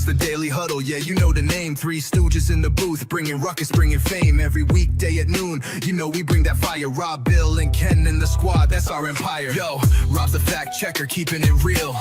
It's the Daily Huddle, yeah, you know the name. Three stooges in the booth, bringing ruckus, bringing fame. Every weekday at noon, you know we bring that fire. Rob, Bill, and Ken in the squad, that's our empire. Yo, Rob's the fact checker, keeping it real.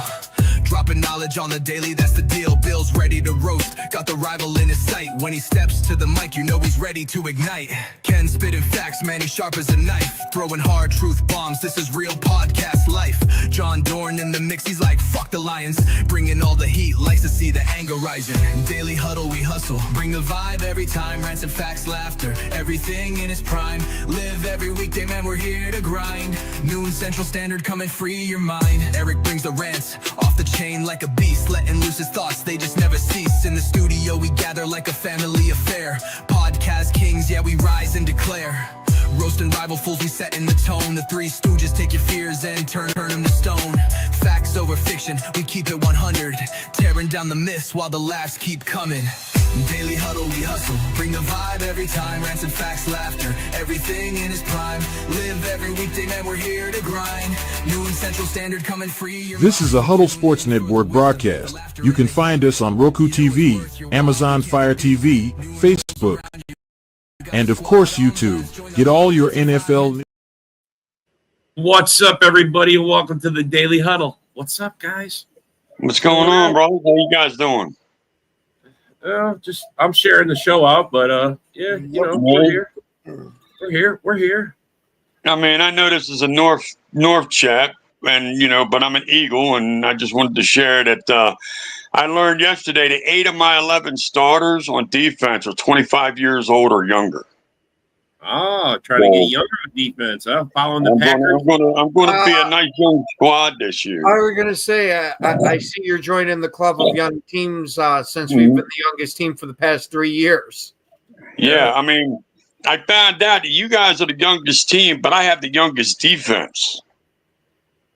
Dropping knowledge on the daily, that's the deal. Bill's ready to roast, got the rival in his sight. When he steps to the mic, you know he's ready to ignite. Ken spitting facts, man, he's sharp as a knife. Throwing hard truth bombs, this is real podcast life. John Dorn in the mix, he's like, fuck the Lions. Bringing all the heat, likes to see the anger rising. Daily Huddle, we hustle, bring the vibe every time. Rants and facts, laughter, everything in its prime. Live every weekday, man, we're here to grind. Noon Central Standard, come and free your mind. Eric brings the rants, off the chain like a beast, letting loose his thoughts, they just never cease. In the studio we gather like a family affair. Podcast kings, yeah, we rise and declare. Roasting rival fools, we setting the tone. The Three Stooges take your fears and turn them to stone. Facts over fiction, we keep it 100. Tearing down the myths while the laughs keep coming. Daily Huddle, we hustle, bring the vibe every time. Rants and facts, laughter, everything in its prime. Live every weekday, man, we're here to grind. Noon Central Standard, coming free. This is a Huddle Sports Network broadcast. You can find us on Roku TV, Amazon Fire TV, Facebook, and of course YouTube. Get all your NFL. What's up, everybody? Welcome to the Daily Huddle. What's up, guys? What's going on, bro? How you guys doing? Just I'm sharing the show out, but yeah, you know, we're here. I mean, I know this is a North chat, and you know, but I'm an Eagle, and I just wanted to share that I learned yesterday that 8 of my 11 starters on defense are 25 years old or younger. Oh, trying to get younger on defense, huh? Following the Packers. I'm going to be a nice young squad this year. I was going to say, I see you're joining the club of young teams since we've been the youngest team for the past 3 years. Yeah, I mean, I found out that you guys are the youngest team, but I have the youngest defense.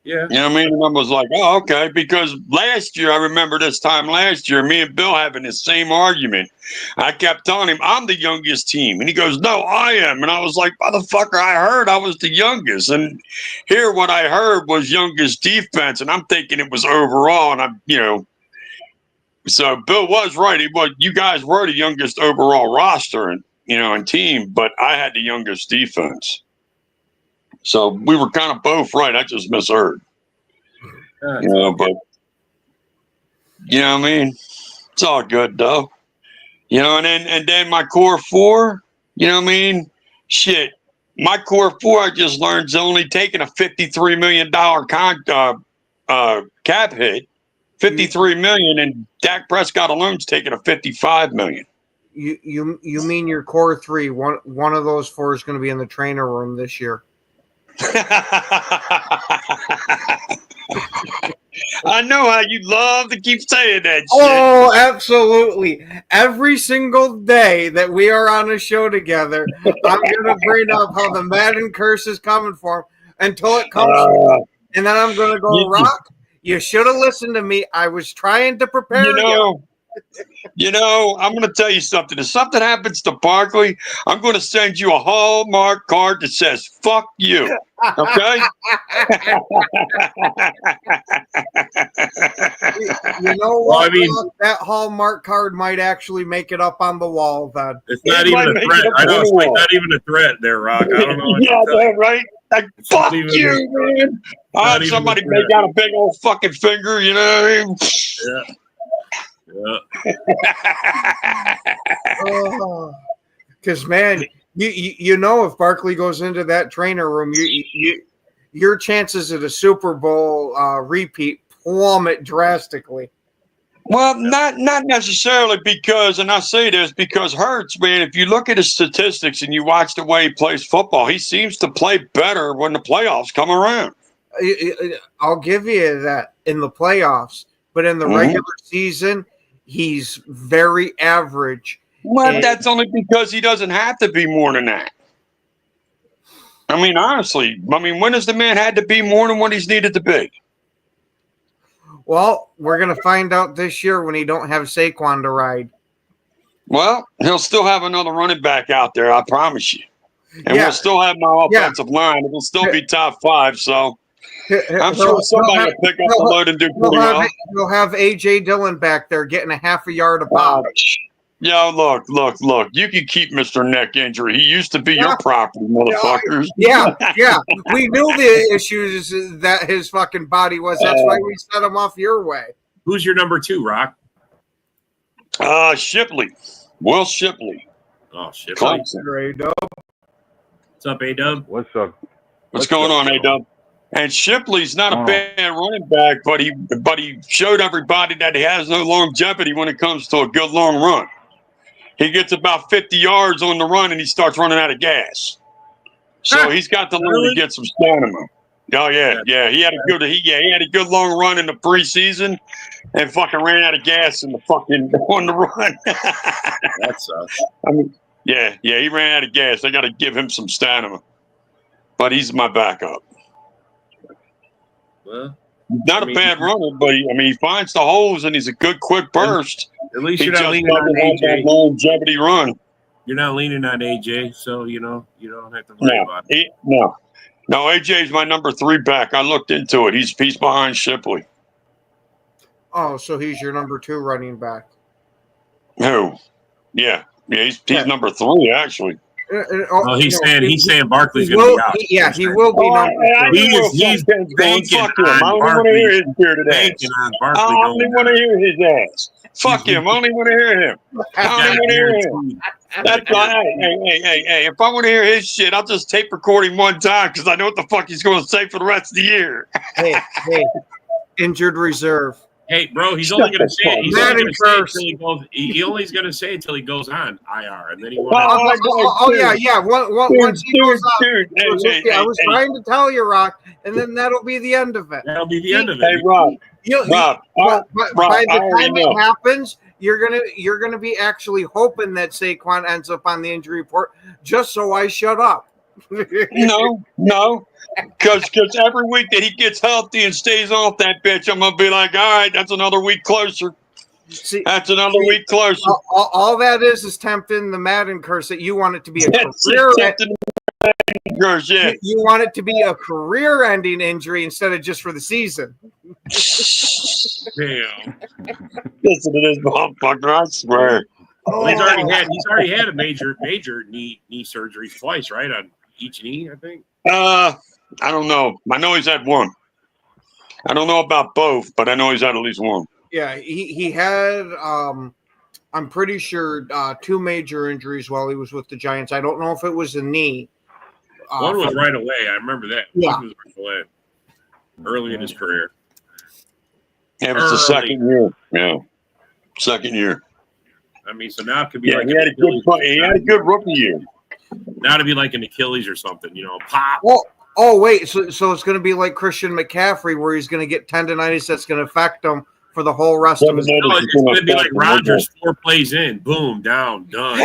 Yeah. You know what I mean? And I was like, oh, okay. Because last year, I remember this time last year, me and Bill having the same argument. I kept telling him, I'm the youngest team. And he goes, no, I am. And I was like, motherfucker, I heard I was the youngest. And here what I heard was youngest defense. And I'm thinking it was overall. And I'm, you know, so Bill was right. You guys were the youngest overall roster and, you know, and team, but I had the youngest defense. So we were kind of both right. I just misheard. You know, but you know what I mean? It's all good though. You know, and then my core four, you know what I mean? Shit. My core four, I just learned, is only taking a $53 million cap hit. $53 million, and Dak Prescott alone's taking a $55 million. You mean your core three? One of those four is going to be in the trainer room this year. I know how you love to keep saying that shit. Oh, absolutely. Every single day that we are on a show together, I'm going to bring up how the Madden curse is coming for him until it comes. And then I'm going to go, Rock, you should have listened to me. I was trying to prepare you. You know, I'm going to tell you something. If something happens to Barkley, I'm going to send you a Hallmark card that says, fuck you. Okay? You know what? Well, I mean, that Hallmark card might actually make it up on the wall then. It's not even a threat. I know it's like not even a threat there, Rock. I don't know. Yeah, right? Like, fuck you, man. I have somebody make out a big old fucking finger, you know what I mean? Yeah. Because man, you know, if Barkley goes into that trainer room, your chances at a Super Bowl repeat plummet drastically. Well, not necessarily because, and I say this because Hurts, man, if you look at his statistics and you watch the way he plays football, he seems to play better when the playoffs come around. I'll give you that in the playoffs, but in the regular season, he's very average. Well, that's only because he doesn't have to be more than that. I mean, honestly, when has the man had to be more than what he's needed to be? Well, we're going to find out this year when he don't have Saquon to ride. Well, he'll still have another running back out there, I promise you. And we'll still have my offensive line. It will still be top 5, so. I'm sure somebody will pick up the load and do pretty well. He'll have A.J. Dillon back there getting a half a yard a pop. Yo, look. You can keep Mr. Neck Injury. He used to be your property, motherfuckers. Yeah. We knew the issues that his fucking body was. That's why we set him off your way. Who's your number 2, Rock? Shipley. Will Shipley. Oh, Shipley. What's up, A-Dub? What's up? What's going on, A-Dub? And Shipley's not a bad running back, but he showed everybody that he has no longevity when it comes to a good long run. He gets about 50 yards on the run and he starts running out of gas. So he's got to learn to get some stamina. Oh yeah. He had a good long run in the preseason and fucking ran out of gas in the fucking on the run. That sucks. I mean, he ran out of gas. I got to give him some stamina. But he's my backup. Well, not a bad runner, but he finds the holes and he's a good quick burst. At least you're not leaning on AJ. Longevity run. You're not leaning on AJ, so you don't have to worry about it. No, AJ's my number 3 back. I looked into it. He's behind Shipley. Oh, so he's your number 2 running back. Who? Yeah, he's number 3 actually. He's saying Barkley's going to be out. He will be number 2. He's banking on Barkley. I only want to hear his ass. Fuck him. I only want to hear him. That's why. Hey. If I want to hear his shit, I'll just tape record him one time because I know what the fuck he's going to say for the rest of the year. hey, injured reserve. Hey, bro, he's only going to say it. He's only going to say it until he goes. He only going to say it until he goes on IR, and then he won't. Yeah. Once he goes on, I was trying to tell you, Rock, and then that'll be the end of it. That'll be the end of it. Hey, Rob. By the time it happens, you're gonna be actually hoping that Saquon ends up on the injury report, just so I shut up. No. Because every week that he gets healthy and stays off that bitch, I'm gonna be like, all right, that's another week closer. That's another week closer. All that is tempting the Madden curse that you want it to be a career. Curse, yeah. You want it to be a career-ending injury instead of just for the season. Damn. Listen to this motherfucker, I swear. Well, he's already had a major knee surgery twice, right? On each knee, I think. I don't know. I know he's had one. I don't know about both, but I know he's had at least one. Yeah, he had I'm pretty sure 2 major injuries while he was with the Giants. I don't know if it was a knee. One was right away. I remember that. Yeah. One was right away. Early in his career. Yeah, it was the second year. Yeah. Second year. I mean, so now it could be like he had a good rookie year. Now to be like an Achilles or something, pop. Oh wait, so it's going to be like Christian McCaffrey, where he's going to get tendonitis that's going to affect him for the whole rest of his life. It's going to be like Rodgers, 4 plays in, boom, down, done.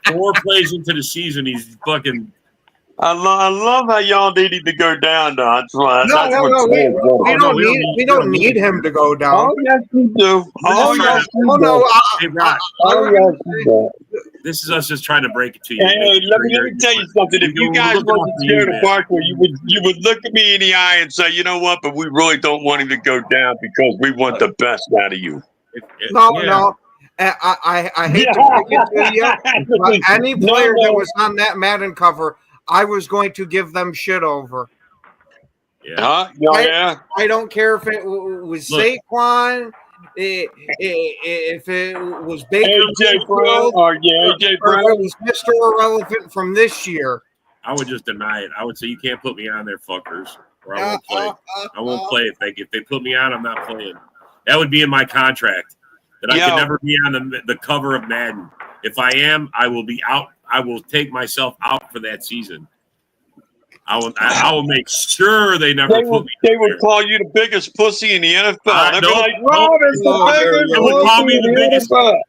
4 plays into the season, he's fucking. I love how y'all needed to go down, Don. We don't need him to go down. Oh, yes, we do. This is us just trying to break it to you. Hey, let me tell you something. If you guys wasn't scared of Barkley, you would look at me in the eye and say, you know what, but we really don't want him to go down because we want the best out of you. No. I hate to break it to you, but any player that was on that Madden cover, I was going to give them shit over. Yeah. I don't care if it was Saquon, if it was Baker, AJ Brown, or if it was Mr. Irrelevant from this year. I would just deny it. I would say you can't put me on there, fuckers, or I won't play. I won't play if they put me on. I'm not playing. That would be in my contract that I can never be on the cover of Madden. If I am, I will be out. I will take myself out for that season. I will make sure they never put me. They would call you the biggest pussy in the NFL. They'd be like,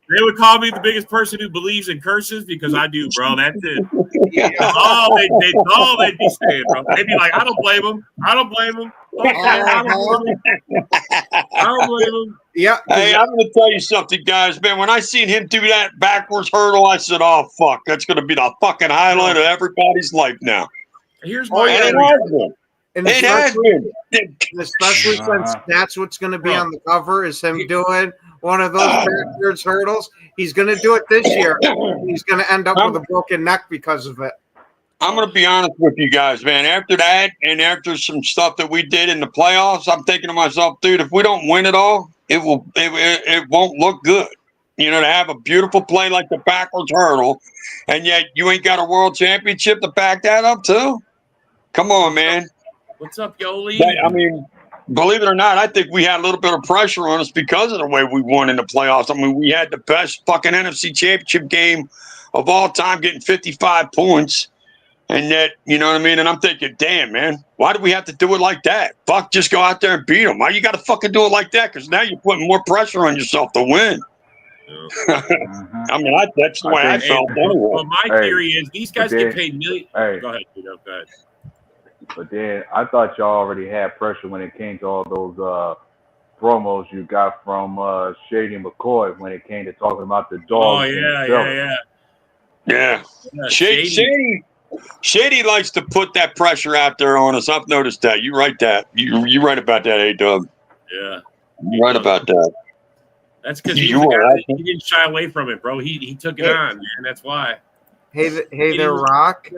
They would call me the biggest person who believes in curses because I do, bro. That's it. That's all they'd be saying, bro. They'd be like, I don't blame them. I don't blame them. I don't blame them. Yeah. Hey, I'm going to tell you something, guys. Man, when I seen him do that backwards hurdle, I said, oh, fuck. That's going to be the fucking highlight of everybody's life now. Here's Oh, my yeah. And it has been. And It has been. especially since that's what's going to be on the cover is him doing one of those backwards hurdles. He's going to do it this year. He's going to end up with a broken neck because of it. I'm going to be honest with you guys, man. After that, and after some stuff that we did in the playoffs, I'm thinking to myself, dude, if we don't win it all, it won't look good. You know, to have a beautiful play like the backwards hurdle, and yet you ain't got a world championship to back that up too. Come on, man. What's up, Yoli? I mean, believe it or not, I think we had a little bit of pressure on us because of the way we won in the playoffs. I mean, we had the best fucking NFC championship game of all time, getting 55 points. And yet, you know what I mean? And I'm thinking, damn, man, why do we have to do it like that? Fuck, just go out there and beat them. Why you got to fucking do it like that? Because now you're putting more pressure on yourself to win. I mean, that's the way I felt anyway. Well, my theory is these guys get paid millions. Hey. Go ahead, Tito. Go ahead. But then I thought y'all already had pressure when it came to all those promos you got from Shady McCoy when it came to talking about the dogs. Oh, yeah. Shady likes to put that pressure out there on us. I've noticed that. You right right about that, A-Dub. Yeah. You're right about that. That's because he didn't shy away from it, bro. He took it on, man. That's why. Hey there, Rock.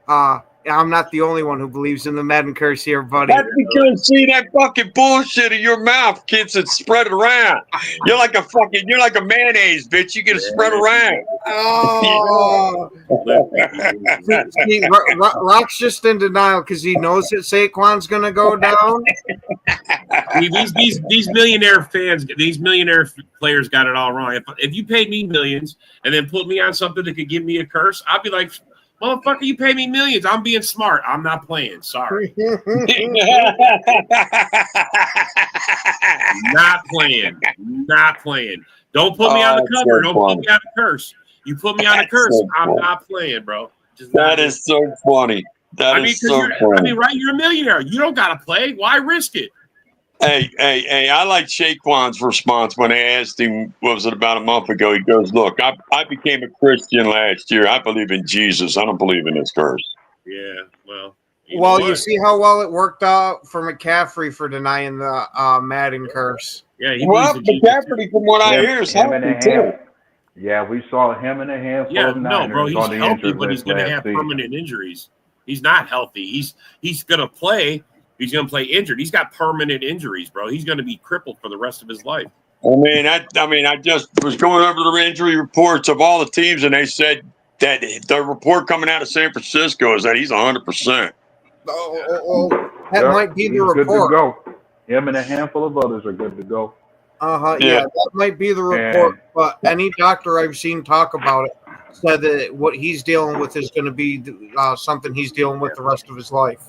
I'm not the only one who believes in the Madden curse here, buddy. That's because see that fucking bullshit in your mouth, kids, and spread it around. You're like a mayonnaise, bitch. You get to spread around. Oh, see, Rock's just in denial because he knows that Saquon's gonna go down. These millionaire fans, these millionaire players got it all wrong. If you paid me millions and then put me on something that could give me a curse, I'd be like, motherfucker, you pay me millions. I'm being smart. I'm not playing. Sorry. Not playing. Don't put me on the cover. Don't put me on the curse. You put me on a curse, I'm not playing, bro. That is so funny. Right? You're a millionaire. You don't got to play. Why risk it? Hey, I like Shaquan's response when they asked him, what was it, about a month ago? He goes, look, I became a Christian last year. I believe in Jesus. I don't believe in this curse. Yeah, you see how well it worked out for McCaffrey for denying the Madden curse. Yeah, McCaffrey, from what I hear, is healthy too. Yeah, we saw him in a handful of Niners. No, bro, he's on the healthy, but he's going to have permanent injuries. He's not healthy. He's going to play. He's going to play injured. He's got permanent injuries, bro. He's going to be crippled for the rest of his life. I just was going over the injury reports of all the teams, and they said that the report coming out of San Francisco is that he's 100%. That might be the report. Good to go. Him and a handful of others are good to go. Yeah, that might be the report. But any doctor I've seen talk about it said that what he's dealing with is going to be something he's dealing with the rest of his life.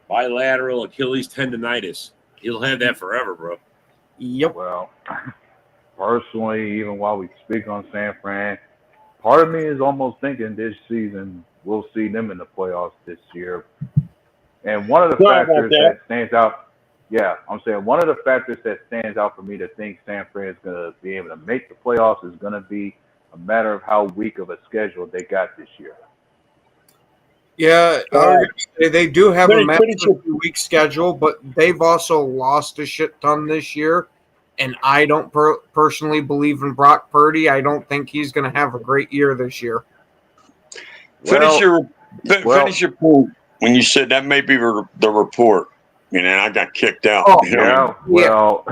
Bilateral Achilles tendonitis. He'll have that forever, bro. Yep. Well, personally, even while we speak on San Fran, part of me is almost thinking this season we'll see them in the playoffs this year. And one of the factors that stands out, one of the factors that stands out for me to think San Fran is going to be able to make the playoffs is going to be a matter of how weak of a schedule they got this year. Yeah, they do have a massively weak schedule, but they've also lost a shit ton this year. And I don't personally believe in Brock Purdy. I don't think he's going to have a great year this year. Finish your point when you said that may be the report. And I got kicked out. Well,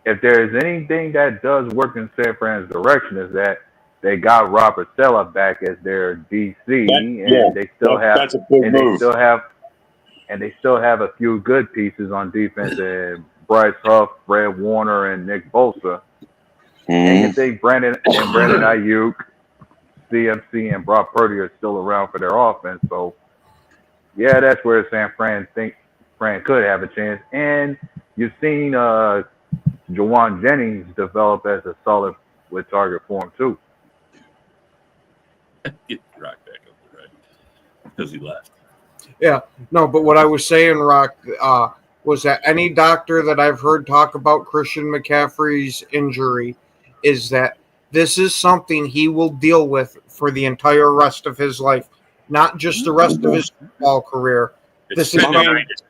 if there's anything that does work in San Fran's direction is that they got Robert Sella back as their DC, they still have a few good pieces on defense, and Bryce Huff, Fred Warner, and Nick Bosa. And you think Brandon Ayuk, CMC, and Brock Purdy are still around for their offense. So, yeah, that's where San Fran could have a chance. And you've seen Jawan Jennings develop as a solid with target form too. Get Rock back up the right because he left. Yeah, no, but what I was saying, Rock, was that any doctor that I've heard talk about Christian McCaffrey's injury is that this is something he will deal with for the entire rest of his life, not just the rest of his football career. It's This is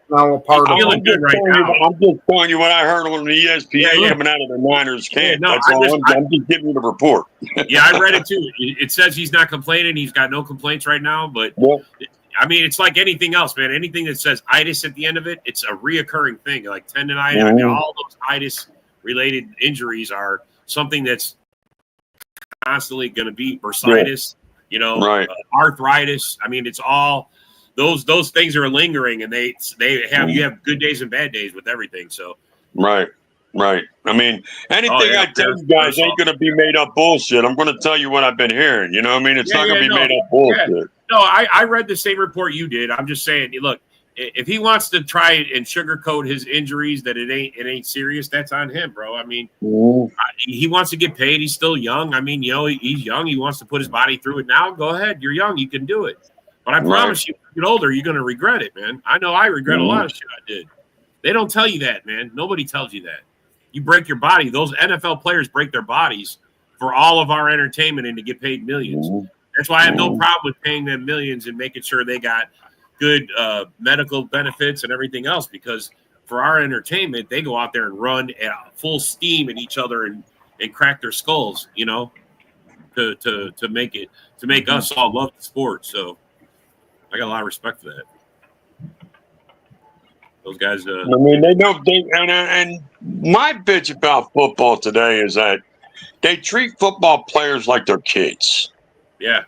now a part of feeling it. good right now. I'm just telling you what I heard on the ESPN coming out of the Niners camp. no, That's all. I'm just giving you the report. Yeah, I read it too. It says he's not complaining. He's got no complaints right now. But I mean, it's like anything else, man. Anything that says itis at the end of it, it's a reoccurring thing. Like tendonitis, I mean, all those itis-related injuries are something that's constantly going to be bursitis, arthritis. I mean, it's all those things are lingering, and they have you have good days and bad days with everything. So right. I mean, anything I tell you guys ain't going to be made up bullshit. I'm going to tell you what I've been hearing. You know what I mean? It's not going to be made up bullshit. Yeah. No, I read the same report you did. I'm just saying, look, if he wants to try and sugarcoat his injuries that it ain't serious, that's on him, bro. I mean, he wants to get paid. He's still young. I mean, he's young. He wants to put his body through it now. Go ahead. You're young. You can do it. But I promise you, when you get older, you're going to regret it, man. I know I regret a lot of shit I did. They don't tell you that, man. Nobody tells you that. You break your body. Those NFL players break their bodies for all of our entertainment and to get paid millions. That's why I have no problem with paying them millions and making sure they got good medical benefits and everything else, because for our entertainment, they go out there and run at full steam at each other and crack their skulls, to make us all love the sport. So I got a lot of respect for that. Those guys. I mean, they don't think. And my bitch about football today is that they treat football players like they're kids. Yeah.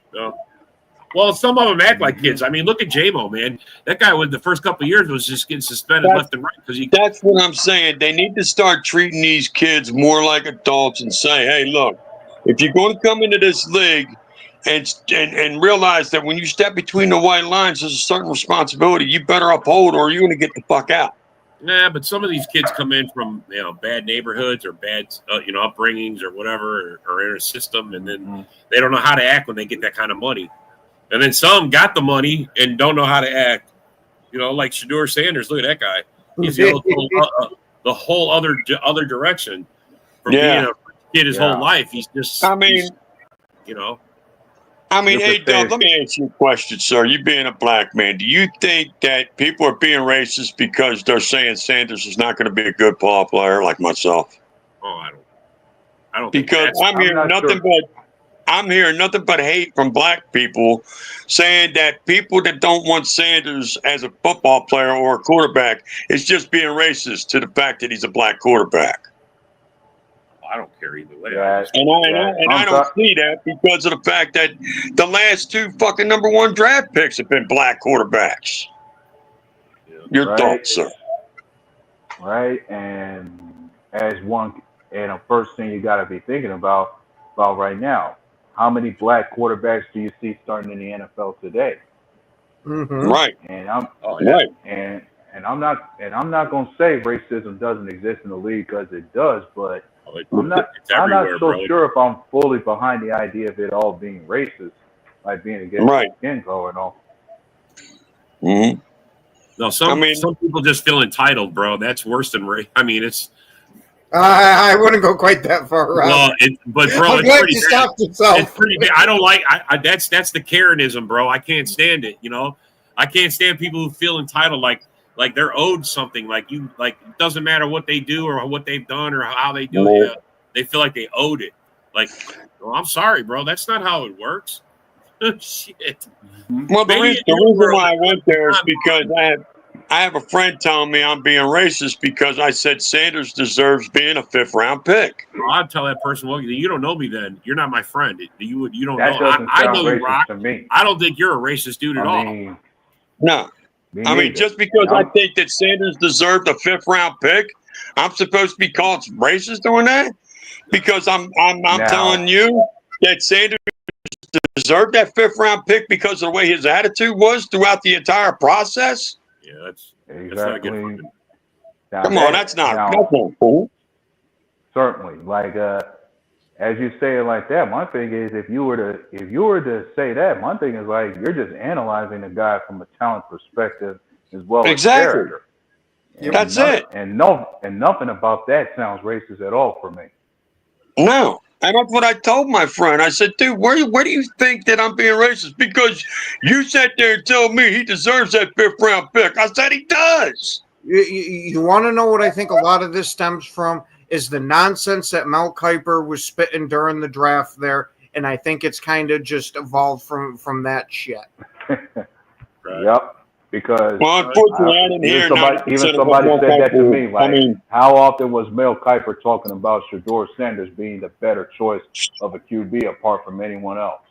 Well, some of them act like kids. I mean, look at J-Mo, man. That guy with the first couple of years was just getting suspended left and right because he. That's what I'm saying. They need to start treating these kids more like adults and say, "Hey, look, if you're going to come into this league and realize that when you step between the white lines, there's a certain responsibility you better uphold, or you're going to get the fuck out." Nah, but some of these kids come in from bad neighborhoods or bad upbringings or whatever, or in a system, and then they don't know how to act when they get that kind of money. And then some got the money and don't know how to act. Like Shedeur Sanders. Look at that guy. He's the whole other direction from being a kid his whole life. He's just. Hey, Doug, let me ask you a question, sir. You being a black man, do you think that people are being racist because they're saying Sanders is not going to be a good ball player like myself? Oh, I don't. Because I'm hearing nothing but hate from black people saying that people that don't want Sanders as a football player or a quarterback is just being racist to the fact that he's a black quarterback. I don't care either way. I don't see that because of the fact that the last two fucking number one draft picks have been black quarterbacks. Your thoughts, sir? Right, and the first thing you got to be thinking about right now, how many black quarterbacks do you see starting in the NFL today? Right, and I'm right, and I'm not going to say racism doesn't exist in the league, because it does, but I'm not so sure if I'm fully behind the idea of it all being racist, like being against skin color and all. No, some people just feel entitled, bro. That's worse than race. I mean, it's. I wouldn't go quite that far. Well, but bro, I'm glad you stopped yourself. It's pretty bad. I don't like. That's the Karenism, bro. I can't stand it. I can't stand people who feel entitled, like they're owed something. Like it doesn't matter what they do or what they've done or how they do it. They feel like they owed it. Like, well, I'm sorry, bro. That's not how it works. Shit. Well, the reason why I went there is because I have a friend telling me I'm being racist because I said Sanders deserves being a 5th round pick. Well, I'd tell that person, well, you don't know me then. You're not my friend. You don't that know. I know you, Rock. To me. I don't think you're a racist dude at all. No. I mean, just because I think that Sanders deserved a 5th round pick, I'm supposed to be called racist doing that? Because I'm telling you that Sanders deserved that 5th round pick because of the way his attitude was throughout the entire process. Yeah, that's exactly. Come on, that's not cool. Certainly, like as you say it like that, my thing is if you were to say that, my thing is like you're just analyzing the guy from a talent perspective as well as character. That's it. And nothing about that sounds racist at all for me. No, And that's what I told my friend. I said, dude, where do you think that I'm being racist? Because you sat there and told me he deserves that 5th round pick. I said he does. You want to know what I think a lot of this stems from is the nonsense that Mel Kiper was spitting during the draft there. And I think it's kind of just evolved from that shit. Yep. Because unfortunately, I didn't hear even somebody said that to me. Like, how often was Mel Kiper talking about Shedeur Sanders being the better choice of a QB apart from anyone else?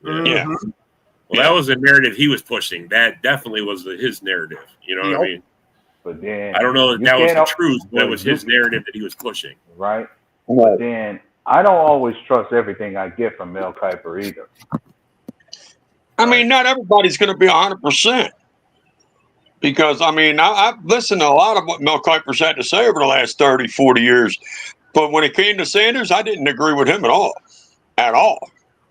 Yeah. Well, that was a narrative he was pushing. That definitely was his narrative. You know what I mean? But then I don't know if that was the truth, but it was his narrative that he was pushing. Right. But then I don't always trust everything I get from Mel Kiper either. I mean, not everybody's going to be 100%. Because, I mean, I've listened to a lot of what Mel Kiper's had to say over the last 30, 40 years. But when it came to Sanders, I didn't agree with him at all. At all.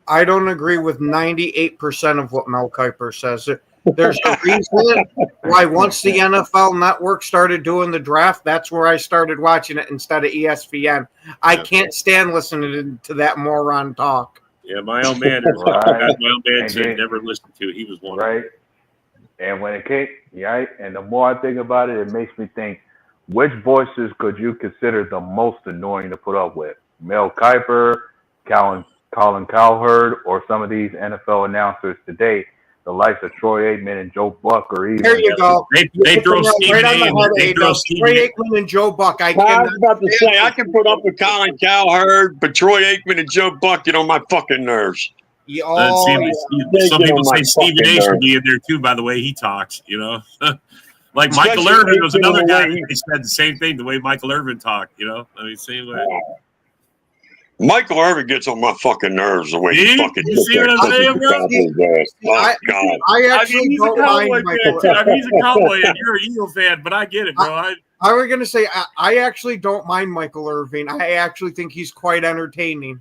I don't agree with 98% of what Mel Kiper says. There's a reason why once the NFL Network started doing the draft, that's where I started watching it instead of ESPN. I can't stand listening to that moron talk. Yeah, my old man. My old man said never listened to it. He was one. Right. And when it came, and the more I think about it, it makes me think, which voices could you consider the most annoying to put up with? Mel Kiper, Colin Cowherd, or some of these NFL announcers today, the likes of Troy Aikman and Joe Buck, or even there you go. They throw Stephen A. Troy Aikman and Joe Buck. I was about to say I can put up with Colin Cowherd, but Troy Aikman and Joe Buck get on my fucking nerves. Some people say Stephen A. should be in there too. By the way he talks, you know, like especially Michael Irvin was another guy. They said the same thing. The way Michael Irvin talked, you know, I mean, same way. Michael Irvin gets on my fucking nerves the way he fucking. You see what I'm saying, bro? I actually don't mind Michael. I mean, he's a Cowboy, and you're an Eagle fan, but I get it, bro. I was gonna say I actually don't mind Michael Irvin. I actually think he's quite entertaining.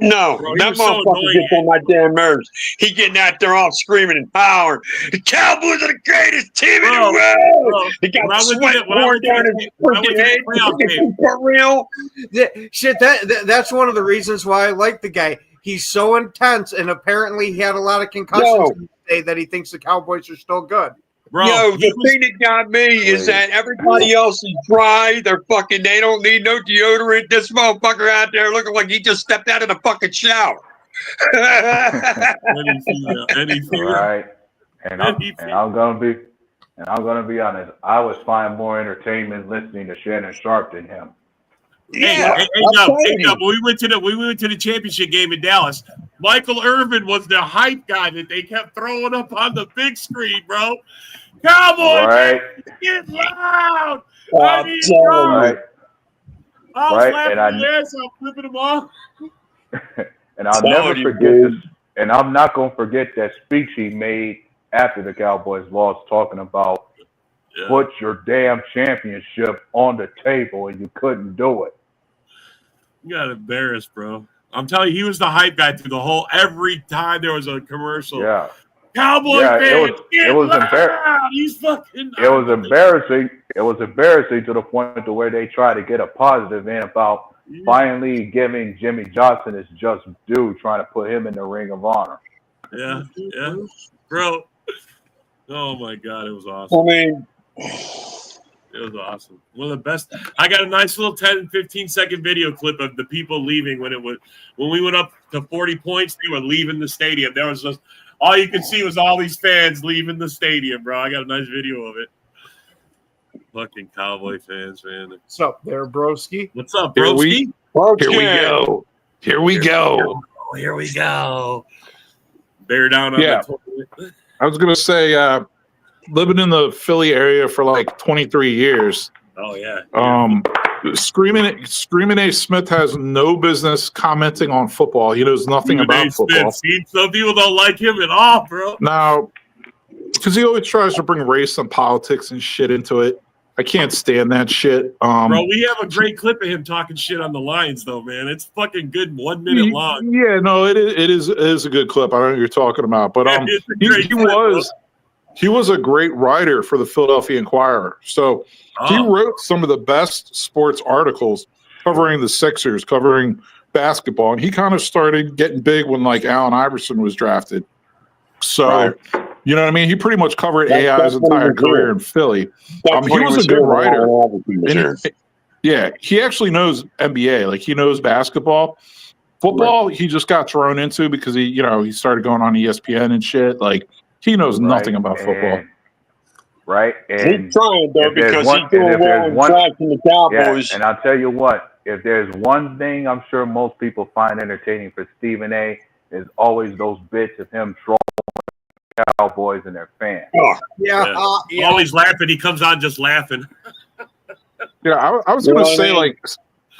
No, bro, that motherfucker gets on my damn nerves. He getting out there all screaming and howling. The Cowboys are the greatest team in the world. He got sweat pouring down his freaking head. For real? Shit, that's one of the reasons why I like the guy. He's so intense, and apparently he had a lot of concussions today that he thinks the Cowboys are still good. Bro, the thing that got me is that everybody else is dry. They don't need no deodorant. This motherfucker out there looking like he just stepped out of the fucking shower. Right. And I'm gonna be honest. I would find more entertainment listening to Shannon Sharp than him. Yeah, when we went to the championship game in Dallas, Michael Irvin was the hype guy that they kept throwing up on the big screen, bro. Cowboys, right. Get loud! Right. I was laughing their ass off, flipping them off. And I'll never forget this. And I'm not gonna forget that speech he made after the Cowboys lost, talking about put your damn championship on the table, and you couldn't do it. You got embarrassed, bro. I'm telling you, he was the hype guy through the whole. Every time there was a commercial, Cowboy fans, it was embarrassing. He's fucking. It was embarrassing. It was embarrassing to the point to where they tried to get a positive in about finally giving Jimmy Johnson his just due, trying to put him in the Ring of Honor. Yeah, bro. Oh my God, it was awesome. I mean, it was awesome. One of the best. I got a nice little 10, 15-second video clip of the people leaving when we went up to 40 points. They were leaving the stadium. There was just. All you could see was all these fans leaving the stadium, bro. I got a nice video of it. Fucking Cowboy fans, man. What's up there, broski? What's up, broski? Here we go. Here we go. Bear down on the toilet. I was going to say, living in the Philly area for like 23 years. Oh, yeah. Screaming A. Smith has no business commenting on football. He knows nothing about football. Some people don't like him at all, bro. Now, because he always tries to bring race and politics and shit into it. I can't stand that shit. Bro, we have a great clip of him talking shit on the Lions, though, man. It's fucking good, 1 minute long. Yeah, no, it is a good clip. I don't know what you're talking about, but he was a great writer for the Philadelphia Inquirer. So he wrote some of the best sports articles covering the Sixers, covering basketball, and he kind of started getting big when like Allen Iverson was drafted. So, Right. you know what I mean? He pretty much covered That's AI's what he entire was career doing. in Philly. That's He when was a here good when writer. Allen Iverson was And here. yeah, he actually knows NBA. Like he knows basketball. Football, he just got thrown into because he started going on ESPN and shit. Like he knows nothing about football. Right. And He's trying though if there's because one- he's doing and if well there's in one- track and the Cowboys. Yeah, and I'll tell you what, if there's one thing I'm sure most people find entertaining for Stephen A. is always those bits of him trolling Cowboys and their fans. Yeah. Always laughing. He comes on just laughing. Yeah, I was going to say, like,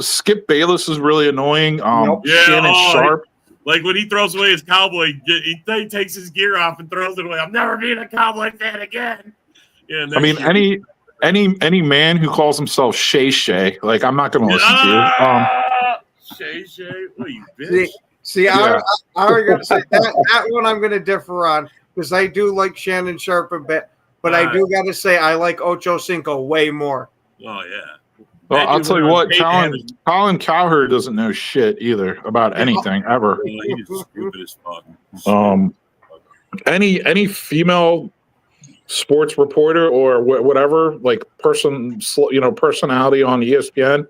Skip Bayless is really annoying. Shannon Sharp. Like when he throws away his cowboy, he takes his gear off and throws it away. I'm never being a Cowboy fan again. Yeah, I mean, any man who calls himself Shay Shay, like, I'm not going to listen to you. Shay Shay, what are you, bitch? See, I was going to say that one I'm going to differ on because I do like Shannon Sharp a bit, but I do got to say I like Ocho Cinco way more. Oh, yeah. Well, I'll tell you what, Colin Cowherd doesn't know shit either about anything ever. He's stupid as fuck. Any female sports reporter or whatever, like personality on ESPN,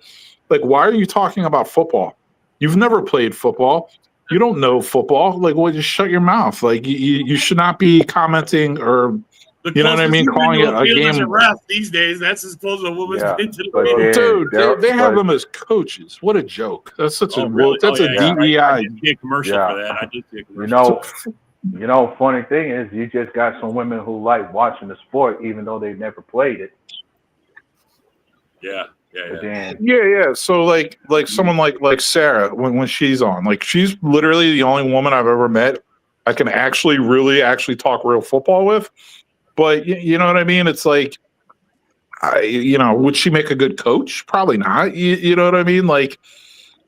like, why are you talking about football? You've never played football. You don't know football. Like, well, just shut your mouth. Like, you should not be commenting or. You know what I mean? Calling it a game. As a ref these days, that's as close as a woman's been to the world. Dude, they have them as coaches. What a joke! That's such a that's a DEI. I did see a commercial for that. I did see a commercial. Funny thing is, you just got some women who like watching the sport, even though they've never played it. Yeah. So like someone like Sarah, when she's on, like, she's literally the only woman I've ever met I can actually talk real football with. But you know what I mean? It's like, would she make a good coach? Probably not. You know what I mean? Like,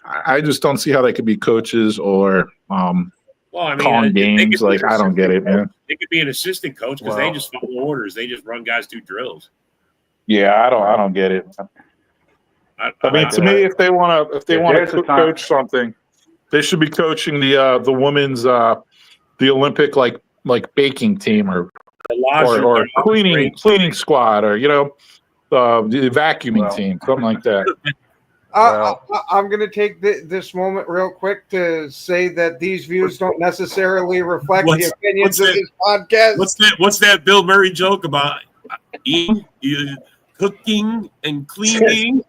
I just don't see how they could be coaches or calling games. Like, I don't get it, man. They could be an assistant coach because they just follow orders. They just run guys through drills. Yeah, I don't get it. I mean, to me, if they want to coach something, they should be coaching the women's the Olympic like baking team or cleaning squad or the vacuuming team, something like that. I'm going to take this moment real quick to say that these views don't necessarily reflect the opinions of this podcast. What's that Bill Murray joke about eating, cooking, and cleaning?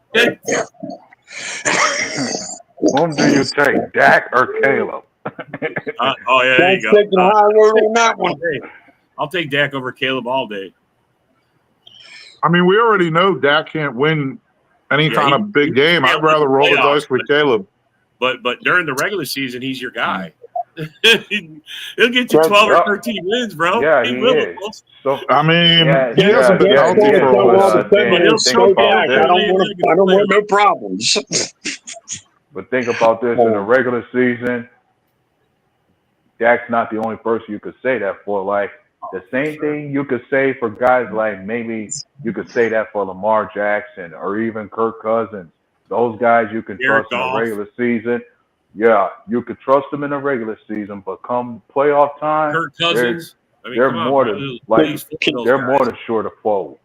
Whom do you take, Dak or Caleb? There you go. Taking a high road on that one. I'll take Dak over Caleb all day. I mean, we already know Dak can't win any kind of big game. I'd rather roll the dice with Caleb. But during the regular season, he's your guy. He'll get you 12 or 13 wins, bro. Yeah, he will. So, I mean, he hasn't been healthy for a while. I don't want no problems. But think about this: in the regular season, Dak's not the only person you could say that for. Like, the same thing you could say for guys like, maybe you could say that for Lamar Jackson or even Kirk Cousins. Those guys you can trust in the regular season. Yeah, you could trust them in the regular season, but come playoff time, Kirk Cousins, they're more than sure to fold.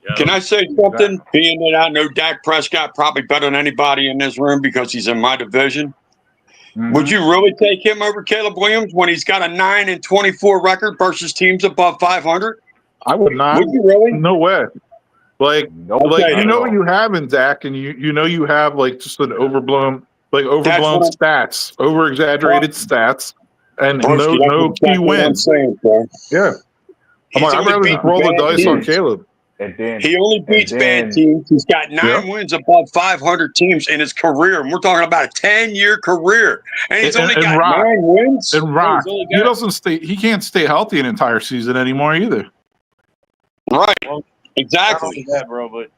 Yeah. Can I say something? Being that I know Dak Prescott probably better than anybody in this room because he's in my division. Mm-hmm. Would you really take him over Caleb Williams when he's got a 9-24 record versus teams above 500? I would not. Would you really? No way. Like, what you have in Dak, and you have like just an overblown stats, over-exaggerated stats, and no key wins. Yeah. I'd rather just roll the dice on Caleb. And then he only beats bad teams. He's got 9 wins above 500 teams in his career, and we're talking about a 10-year career. And he's only got 9 wins. And Rock, he can't stay healthy an entire season anymore either. Right. Well, exactly. That, bro, but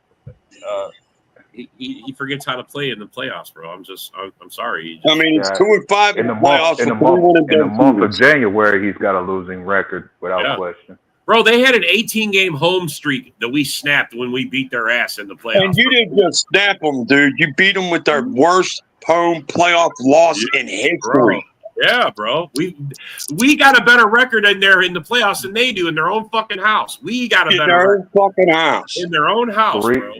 he forgets how to play in the playoffs, bro. I'm sorry. I mean, it's 2-5 in the playoffs. In the month of January, he's got a losing record without question. Bro, they had an 18-game home streak that we snapped when we beat their ass in the playoffs. And you didn't just snap them, dude. You beat them with their worst home playoff loss in history. Bro. Yeah, bro. We got a better record in there in the playoffs than they do in their own fucking house. We got a better record fucking house. in their own house, bro.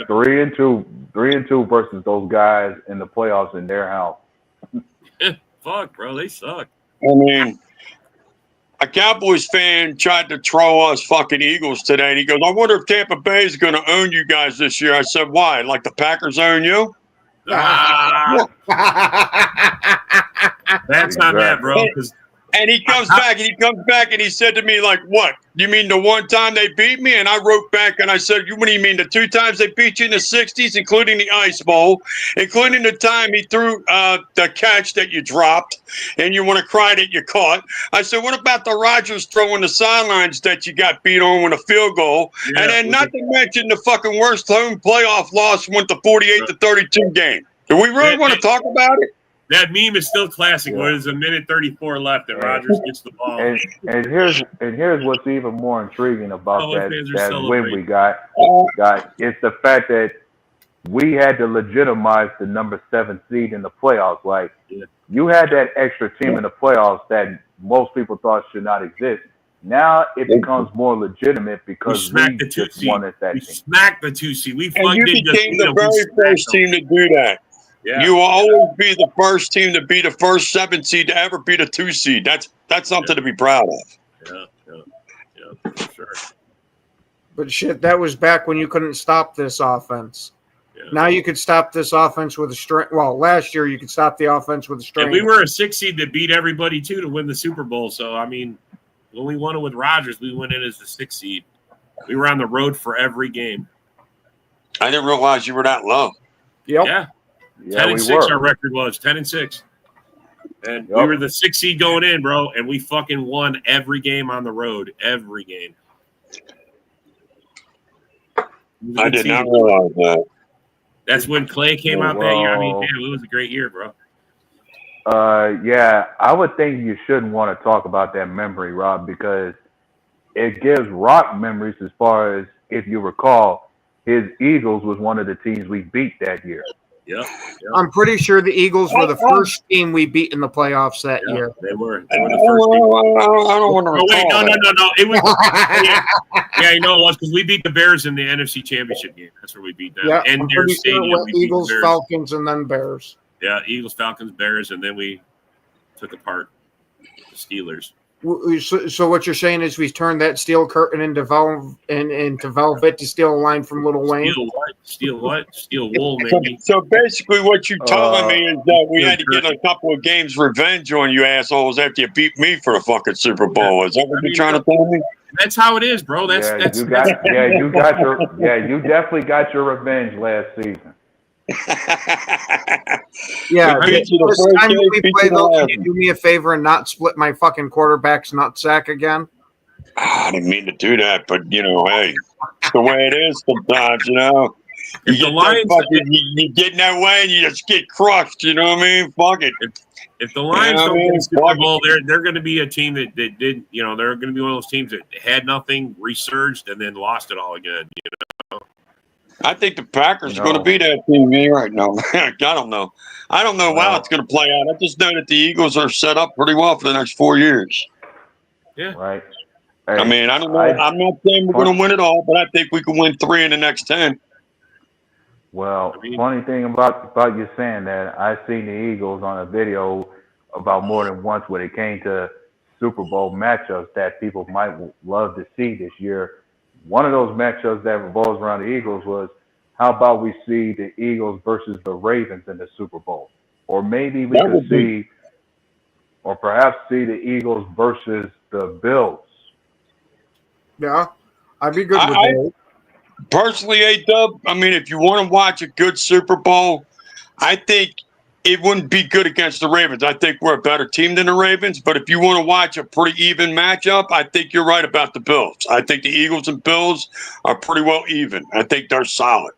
3-2 versus those guys in the playoffs in their house. Fuck, bro, they suck. I mean, a Cowboys fan tried to troll us fucking Eagles today, and he goes, "I wonder if Tampa Bay is going to own you guys this year." I said, "Why? Like the Packers own you?" That's not that, bro. And he comes back and he said to me, like, "What? You mean the one time they beat me?" And I wrote back and I said, "What do you mean the 2 times they beat you in the 60s, including the Ice Bowl, including the time he threw the catch that you dropped and you want to cry that you caught?" I said, "What about the Rodgers throwing the sidelines that you got beat on with a field goal?" Yeah, and then not to mention the fucking worst home playoff loss went the 48-32 game. Do we really want to talk about it? That meme is still classic. Yeah. There's a minute 34 left, and Rodgers gets the ball. And here's what's even more intriguing about that win we got. It's the fact that we had to legitimize the number 7 seed in the playoffs. Like you had that extra team in the playoffs that most people thought should not exist. Now it becomes more legitimate because we just wanted that team. Smacked the 2 seed. We and you became the very first team to do that. Yeah. You will always be the first team to be the first 7 seed to ever beat a 2 seed. That's something to be proud of. Yeah, for sure. But shit, that was back when you couldn't stop this offense. Yeah. Now you could stop this offense with a string. Well, last year you could stop the offense with a string. And we were a 6 seed that beat everybody too to win the Super Bowl. So I mean, when we won it with Rodgers, we went in as the 6 seed. We were on the road for every game. I didn't realize you were that low. Yep. Yeah. 10-6 our record was 10-6, and we were the 6 seed going in, bro, and we fucking won every game on the road, every game. I did not realize that. That's when Clay came out that year. I mean, damn, it was a great year, bro. Yeah, I would think you shouldn't want to talk about that memory, Rob, because it gives Rock memories as far as, if you recall, his Eagles was one of the teams we beat that year. Yep. I'm pretty sure the Eagles were the first team we beat in the playoffs that year. They were the first team. I don't want to recall. Wait, no. It was yeah, you know it was because we beat the Bears in the NFC Championship game. That's where we beat them. Yeah, and I'm pretty sure it was Eagles, Falcons, and then Bears. Yeah, Eagles, Falcons, Bears, and then we took apart the Steelers. So what you're saying is we turned that steel curtain into velvet to steal a line from Lil Wayne? Steal what? Steal wool, maybe. So basically what you're telling me is that we had to get a couple of games revenge on you assholes after you beat me for the fucking Super Bowl. Is that what you're trying to tell me? That's how it is, bro. You definitely got your revenge last season. Yeah, this time we play though, can you do me a favor and not split my fucking quarterback's nutsack again? I didn't mean to do that, but you know, hey, it's the way it is sometimes, you know. You get in that way and you just get crushed, you know what I mean? Fuck it. If the Lions don't get a Super Bowl, they're going to be a team that did, you know, they're going to be one of those teams that had nothing, resurged, and then lost it all again, you know. I think the Packers are going to be that team right now. I don't know. I don't know how it's going to play out. I just know that the Eagles are set up pretty well for the next 4 years. Yeah. Right. Hey, I mean, I don't know. I'm not saying we're going to win it all, but I think we can win 3 in the next 10. Well, funny thing about you saying that, I seen the Eagles on a video about more than once when it came to Super Bowl matchups that people might love to see this year. One of those matchups that revolves around the Eagles was, how about we see the Eagles versus the Ravens in the Super Bowl? Or maybe we could see, or perhaps see the Eagles versus the Bills. Yeah, I'd be good with that. Personally, A-Dub, I mean, if you want to watch a good Super Bowl, I think it wouldn't be good against the Ravens. I think we're a better team than the Ravens. But if you want to watch a pretty even matchup, I think you're right about the Bills. I think the Eagles and Bills are pretty well even. I think they're solid.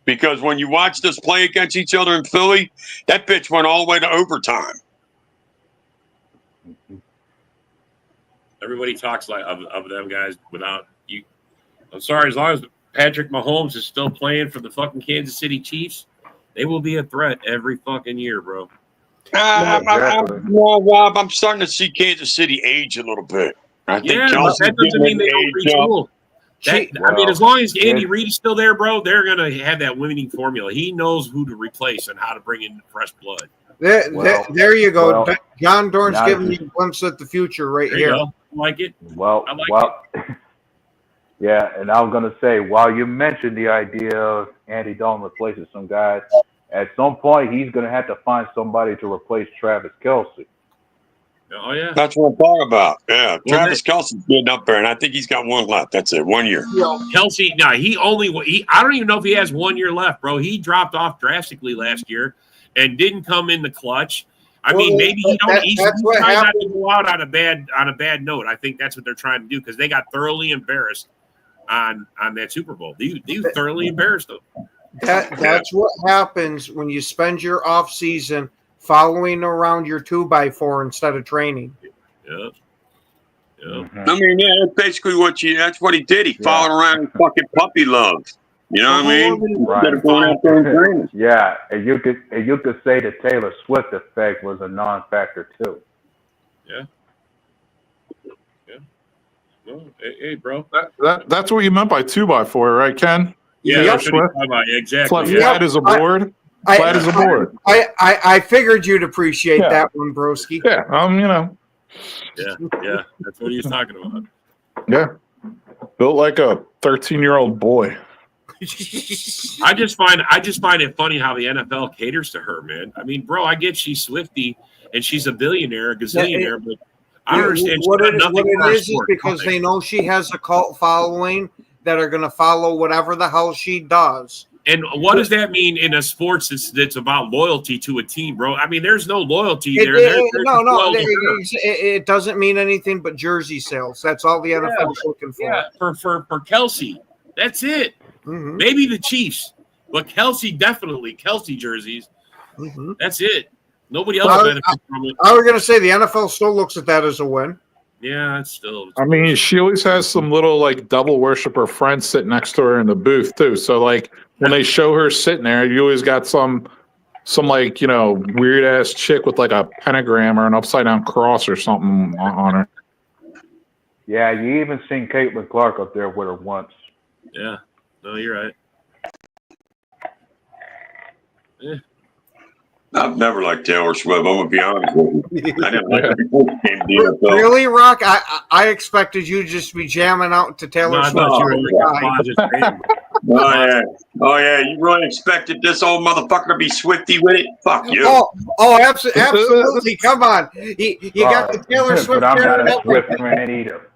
Because when you watch this play against each other in Philly, that bitch went all the way to overtime. Everybody talks like of them guys without you. I'm sorry, as long as Patrick Mahomes is still playing for the fucking Kansas City Chiefs, They will be a threat every fucking year, bro. Rob, I'm starting to see Kansas City age a little bit. I think Kelsey's that doesn't mean they don't retool. I mean, as long as Andy Reid is still there, bro, they're gonna have that winning formula. He knows who to replace and how to bring in fresh blood. There you go. John Dorn's giving you a glimpse at the future right here. I like it. Yeah, and I was going to say, while you mentioned the idea of Andy Dalton replacing some guys, at some point he's going to have to find somebody to replace Travis Kelce. Oh, yeah. That's what I'm talking about. Yeah, Travis Kelce's getting up there, and I think he's got one left. That's it, 1 year. Kelce, I don't even know if he has 1 year left, bro. He dropped off drastically last year and didn't come in the clutch. I mean, maybe he's trying not to go out on a bad note. I think that's what they're trying to do because they got thoroughly embarrassed on that Super Bowl. They thoroughly embarrassed them. That's what happens when you spend your off season following around your 2x4 instead of training. Yeah. I mean, that's basically that's what he did. He followed around and fucking puppy love. You know what I mean? Right. And yeah, and you could say the Taylor Swift effect was a non-factor too. Yeah. Well, hey, bro. That's what you meant by 2x4, right, Ken? Yeah, exactly. Flat as a board. Flat as a board. I figured you'd appreciate that one, broski. Yeah, Yeah, that's what he was talking about. Yeah, built like a 13-year-old boy. I just find it funny how the NFL caters to her, man. I mean, bro, I get she's Swiftie and she's a billionaire, a gazillionaire, but I don't understand. What it is because they know she has a cult following that are going to follow whatever the hell she does. And what does that mean in a sports that's about loyalty to a team, bro? I mean, there's no loyalty there. It doesn't mean anything but jersey sales. That's all the NFL is looking for. Yeah, for Kelce, that's it. Mm-hmm. Maybe the Chiefs, but Kelce definitely jerseys. Mm-hmm. That's it. Nobody else benefits from it. I was going to say the NFL still looks at that as a win. Yeah, it's still. I mean, she always has some little like devil worshiper friends sitting next to her in the booth too. So like when they show her sitting there, you always got some like weird ass chick with like a pentagram or an upside down cross or something on her. Yeah, you even seen Caitlin Clark up there with her once. Yeah, no, you're right. Yeah. I've never liked Taylor Swift. I'm gonna be honest with you. I didn't like her before she came to the NFL. Really, Rock? I expected you to just be jamming out to Taylor Swift. Oh yeah. You really expected this old motherfucker to be Swifty with it? Fuck you. Absolutely. Come on. You got the Taylor Swift. But I'm not a Swift fan either.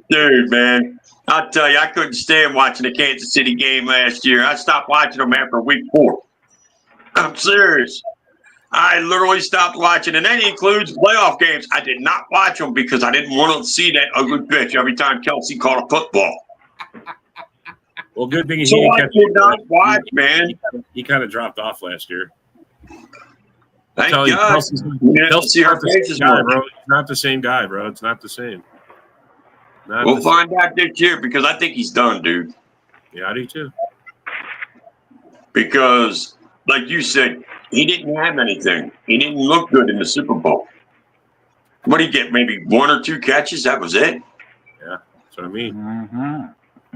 Dude, man. I'll tell you, I couldn't stand watching the Kansas City game last year. I stopped watching them after week 4. I'm serious. I literally stopped watching, and that includes playoff games. I did not watch them because I didn't want to see that ugly bitch every time Kelce caught a football. Well, good thing I did not watch, man. He kind of dropped off last year. Thank God. Kelce's not the same guy, bro. It's not the same guy, bro. It's not the same. We'll find out this year because I think he's done, dude. Yeah, I do too. Because, like you said, he didn't have anything. He didn't look good in the Super Bowl. What did he get? Maybe 1 or 2 catches? That was it? Yeah, that's what I mean. Mm-hmm.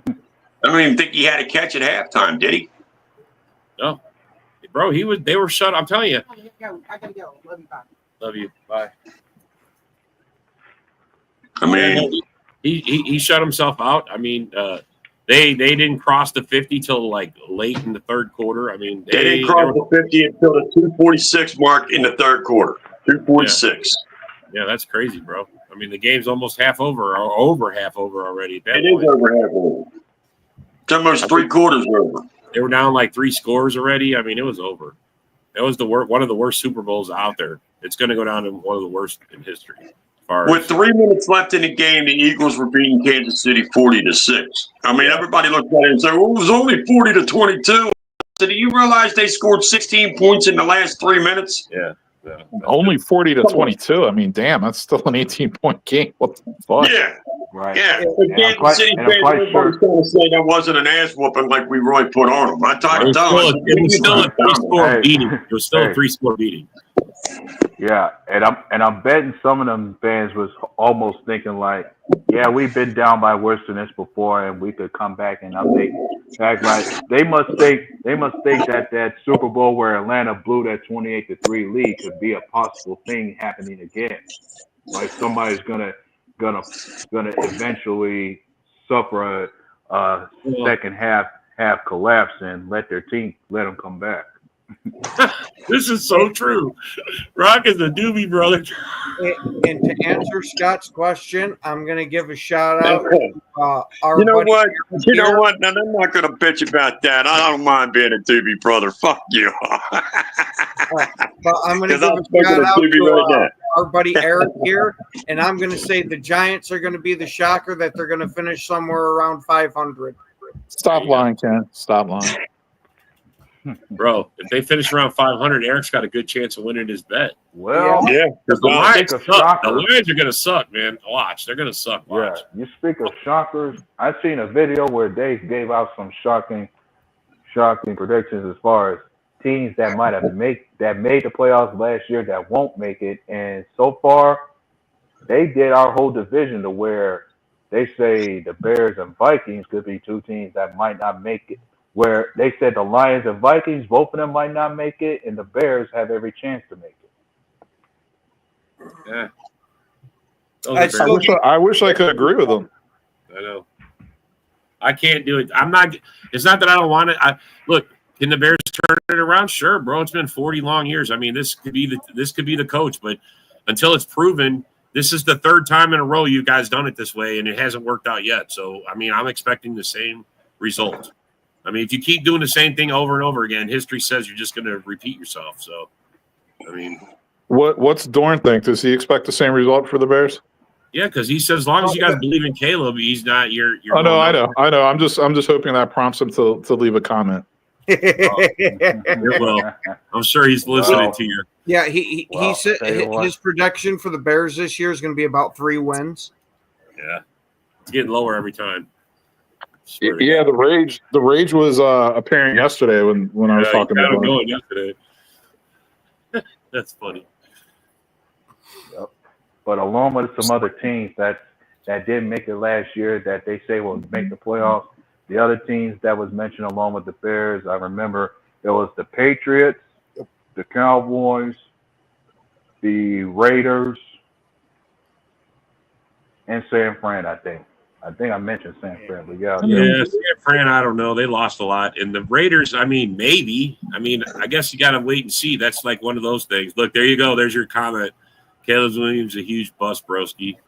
I don't even think he had a catch at halftime, did he? No. Bro, they were shut. I'm telling you. I gotta go. Love you. Bye. Love you. Bye. I mean, he shut himself out. I mean, they didn't cross the 50 till like late in the third quarter. I mean, they didn't cross the 50 until the 2:46 mark in the third quarter. 2:46. Yeah, that's crazy, bro. I mean, the game's almost half over, or over half over already. It is over half over. It's almost 3 quarters over. They were down like 3 scores already. I mean, it was over. That was one of the worst Super Bowls out there. It's going to go down to one of the worst in history. With 3 minutes left in the game, the Eagles were beating Kansas City 40-6. I mean, everybody looked at it and said, "Well, it was only 40-22." So do you realize they scored 16 points in the last 3 minutes? Yeah. Yeah, Only 40-22. I mean, damn, that's still an 18-point game. What the fuck? Yeah. Right. Yeah, And I'm quite sure. trying to say that wasn't an ass whooping like we really put on them. I tried to It tell was them. still a 3-score Hey. beating. It was still a Hey. 3-score beating. Yeah, and I'm betting some of them fans was almost thinking like, yeah, we've been down by worse than this before, and we could come back. And I think, act like they must think that Super Bowl where Atlanta blew that 28-3 lead could be a possible thing happening again. Like somebody's gonna eventually suffer a second half collapse and let them come back. This is so true. Rock is a doobie brother. And to answer Scott's question, I'm going to give a shout out to our You know buddy what? Aaron You know here. what? Now, I'm not going to bitch about that. I don't mind being a doobie brother. Fuck you. But I'm going to 'Cause I'm give a shout fucking a out doobie to right now. our buddy Eric here, and I'm going to say the Giants are going to be the shocker that they're going to finish somewhere around 500. Stop lying, Ken. Stop lying. Bro, if they finish around 500, Eric's got a good chance of winning his bet. Well, Yeah. Because the Well, Lions think of suck. shocker. The Lions are going to suck, man. Watch. They're going to suck. yeah, Watch. you speak of shockers. I seen a video where they gave out some shocking predictions as far as teams that might have made the playoffs last year that won't make it, and so far they did our whole division to where they say the Bears and Vikings could be two teams that might not make it. Where they said the Lions and Vikings, both of them might not make it, and the Bears have every chance to make it. Yeah. I wish I could agree with them. I know. I can't do it. I'm not. It's not that I don't want it. Look. Can the Bears turn it around? Sure, bro. It's been 40 long years. I mean, this could be the coach, but until it's proven, this is the third time in a row you guys done it this way, and it hasn't worked out yet. So, I mean, I'm expecting the same result. I mean, if you keep doing the same thing over and over again, history says you're just going to repeat yourself. So, I mean, What's Dorn think? Does he expect the same result for the Bears? yeah, because he says as long as you guys believe in Caleb, he's not your. Oh no, I know. I'm just hoping that prompts him to leave a comment. Well, I'm sure he's listening to you. Yeah, he said his prediction for the Bears this year is going to be about 3 wins. Yeah, it's getting lower every time. Yeah, the rage was apparent yesterday when I was talking about him going yesterday. That's funny. Yep. But along with some other teams that didn't make it last year that they say will make the playoffs, the other teams that was mentioned along with the Bears, I remember there was the Patriots, the Cowboys, the Raiders, and San Fran, I think. I think I mentioned San Fran, but yeah. Yeah, San Fran, I don't know. They lost a lot. And the Raiders, I mean, maybe. I mean, I guess you got to wait and see. That's like one of those things. Look, there you go. There's your comment. Caleb Williams, a huge bust, broski.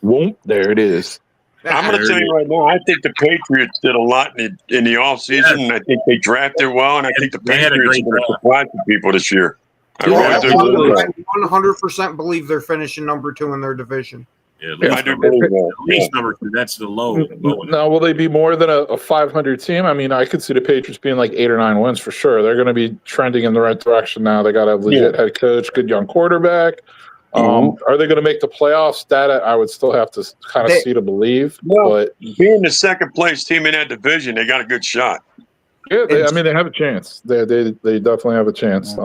Whoop, there it is. I'm going to tell you right now, I think the Patriots did a lot in the offseason. Yes. I think they drafted well, and I think the They had a Patriots great are going to draft. surprise the people this year. I Yeah, really do. I 100% believe they're finishing number 2 in their division. Yeah, I do believe that. at least number 2. That's the low one. Now, will they be more than a 500 team? I mean, I could see the Patriots being like 8 or 9 wins for sure. They're going to be trending in the right direction now. They got a legit head coach, good young quarterback. Are they going to make the playoffs? That I would still have to kind of see to believe. Well, but being the second place team in that division, they got a good shot. yeah, they have a chance. They definitely have a chance.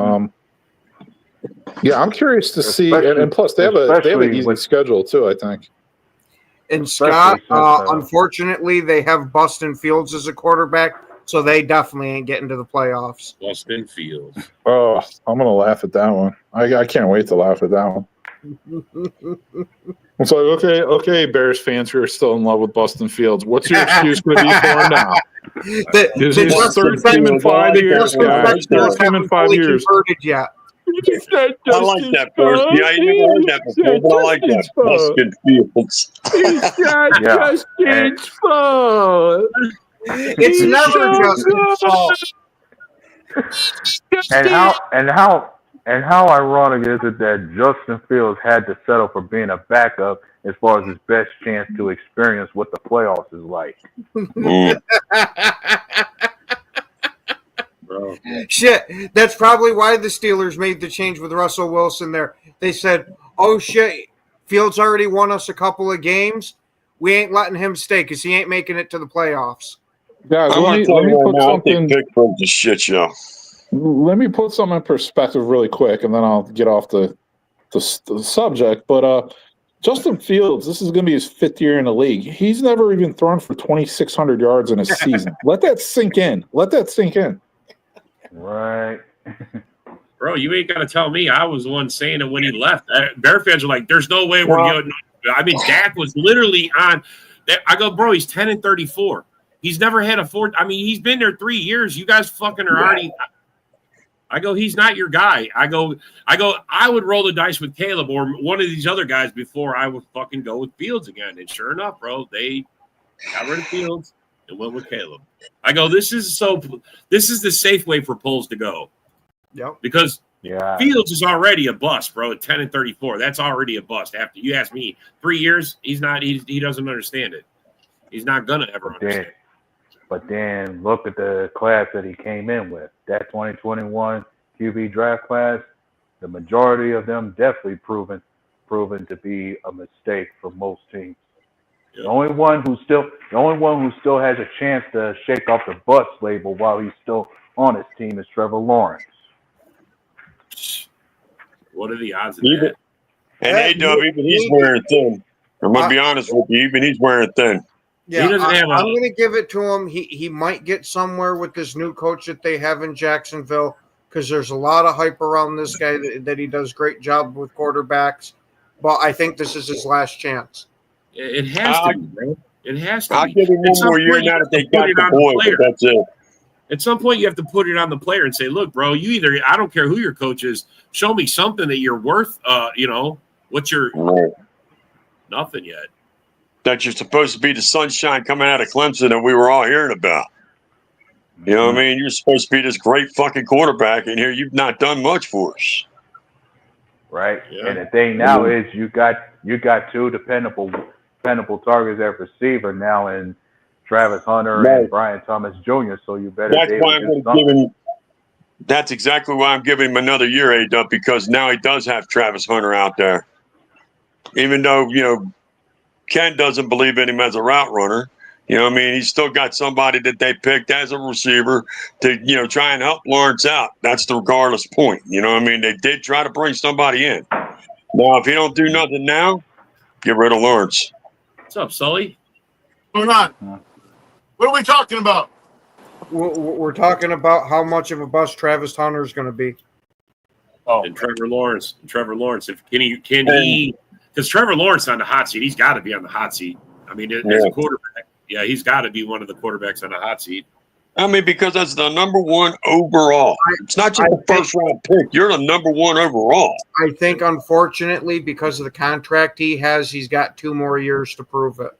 Yeah, I'm curious to see, and plus they have an easy schedule too, I think. And Scott, unfortunately, they have Bustin Fields as a quarterback, so they definitely ain't getting to the playoffs. Bustin Fields. Oh, I'm gonna laugh at that one. I can't wait to laugh at that one. It's like, okay, Bears fans who are still in love with Bustin Fields, what's your excuse going to be for him now? This is his third team in 5 years, guys. Third team in 5 years. Yet. I like that, Forrest. Yeah, I never heard that before, but I like that. Bustin Fields. Justin's fault. It's never Justin's fault. And how ironic is it that Justin Fields had to settle for being a backup as far as his best chance to experience what the playoffs is like? Bro, Shit, that's probably why the Steelers made the change with Russell Wilson there. They said, oh shit, Fields already won us a couple of games. We ain't letting him stay because he ain't making it to the playoffs. Guys, I'm let going me to tell you right put now, I think something. Pittsburgh's a shit show. Let me put something in perspective really quick, and then I'll get off the subject. But Justin Fields, this is going to be his 5th year in the league. He's never even thrown for 2,600 yards in a season. Let that sink in. Right. Bro, you ain't got to tell me. I was the one saying it when he left. Bear fans are like, there's no way we're going. I mean, Dak was literally on. I go, bro, he's 10-34. He's never had a 4. I mean, he's been there 3 years. You guys fucking are already. I go, he's not your guy. I go, I would roll the dice with Caleb or one of these other guys before I would fucking go with Fields again. And sure enough, bro, they got rid of Fields and went with Caleb. I go, this is the safe way for polls to go. Yep. Because Yeah. Fields is already a bust, bro, at 10-34. That's already a bust. After you ask me, 3 years, he's not. He doesn't understand it. He's not gonna ever understand. But then look at the class that he came in with. That 2021 QB draft class, the majority of them definitely proven to be a mistake for most teams. Yep. The only one who still has a chance to shake off the bust label while he's still on his team is Trevor Lawrence. What are the odds of that? And A-Dub, even he's wearing thin. I'm going to be honest with you, even he's wearing thin. Yeah, He doesn't have I'm going to give it to him. He might get somewhere with this new coach that they have in Jacksonville because there's a lot of hype around this guy that he does great job with quarterbacks. But I think this is his last chance. It has to be, bro. It has to I'll be. give him one more year now that they got the boy, but that's it. At some point, you have to put it on the player and say, look, bro, I don't care who your coach is. Show me something that you're worth, what's your nothing yet. That you're supposed to be the sunshine coming out of Clemson that we were all hearing about. You know what I mean? You're supposed to be this great fucking quarterback, and here you've not done much for us. Right? Yeah. And the thing now is you got two dependable targets at receiver now in Travis Hunter and Brian Thomas Jr., so you better That's be able why to I'm do going to give something. him. That's exactly why I'm giving him another year, A-Dub, because now he does have Travis Hunter out there. Even though, Ken doesn't believe in him as a route runner. You know what I mean? He's still got somebody that they picked as a receiver to, try and help Lawrence out. That's the regardless point. You know what I mean? They did try to bring somebody in. Now, if he don't do nothing now, get rid of Lawrence. What's up, Sully? What's going on? What are we talking about? We're talking about how much of a bust Travis Hunter is going to be. Oh, And Trevor Lawrence. If can he because Trevor Lawrence on the hot seat, he's got to be on the hot seat. I mean, as a quarterback, he's got to be one of the quarterbacks on the hot seat. I mean, because that's the number one overall. It's not just the first round pick. You're the number one overall. I think, unfortunately, because of the contract he has, he's got 2 more years to prove it.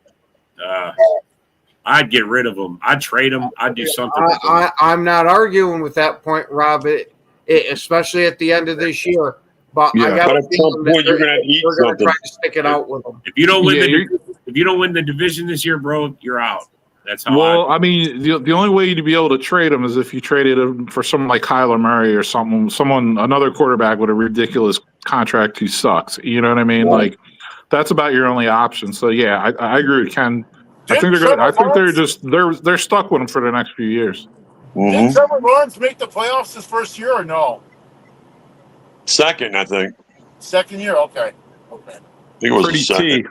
I'd get rid of him. I'd trade him. I'd do something with him. I'm not arguing with that point, Rob, especially at the end of this year. But I got at some point you're going to eat we're going to something. try to stick it out with them. If you don't win the division this year, bro, you're out. That's how. Well, I mean, the only way to be able to trade him is if you traded him for someone like Kyler Murray or another quarterback with a ridiculous contract who sucks. You know what I mean? Yeah. Like, that's about your only option. So yeah, I agree with Ken. I think they're good. I think they're stuck with him for the next few years. Did Trevor Lawrence make the playoffs his first year or no? Second, I think. Second year, okay. I think it was Pretty the second. T.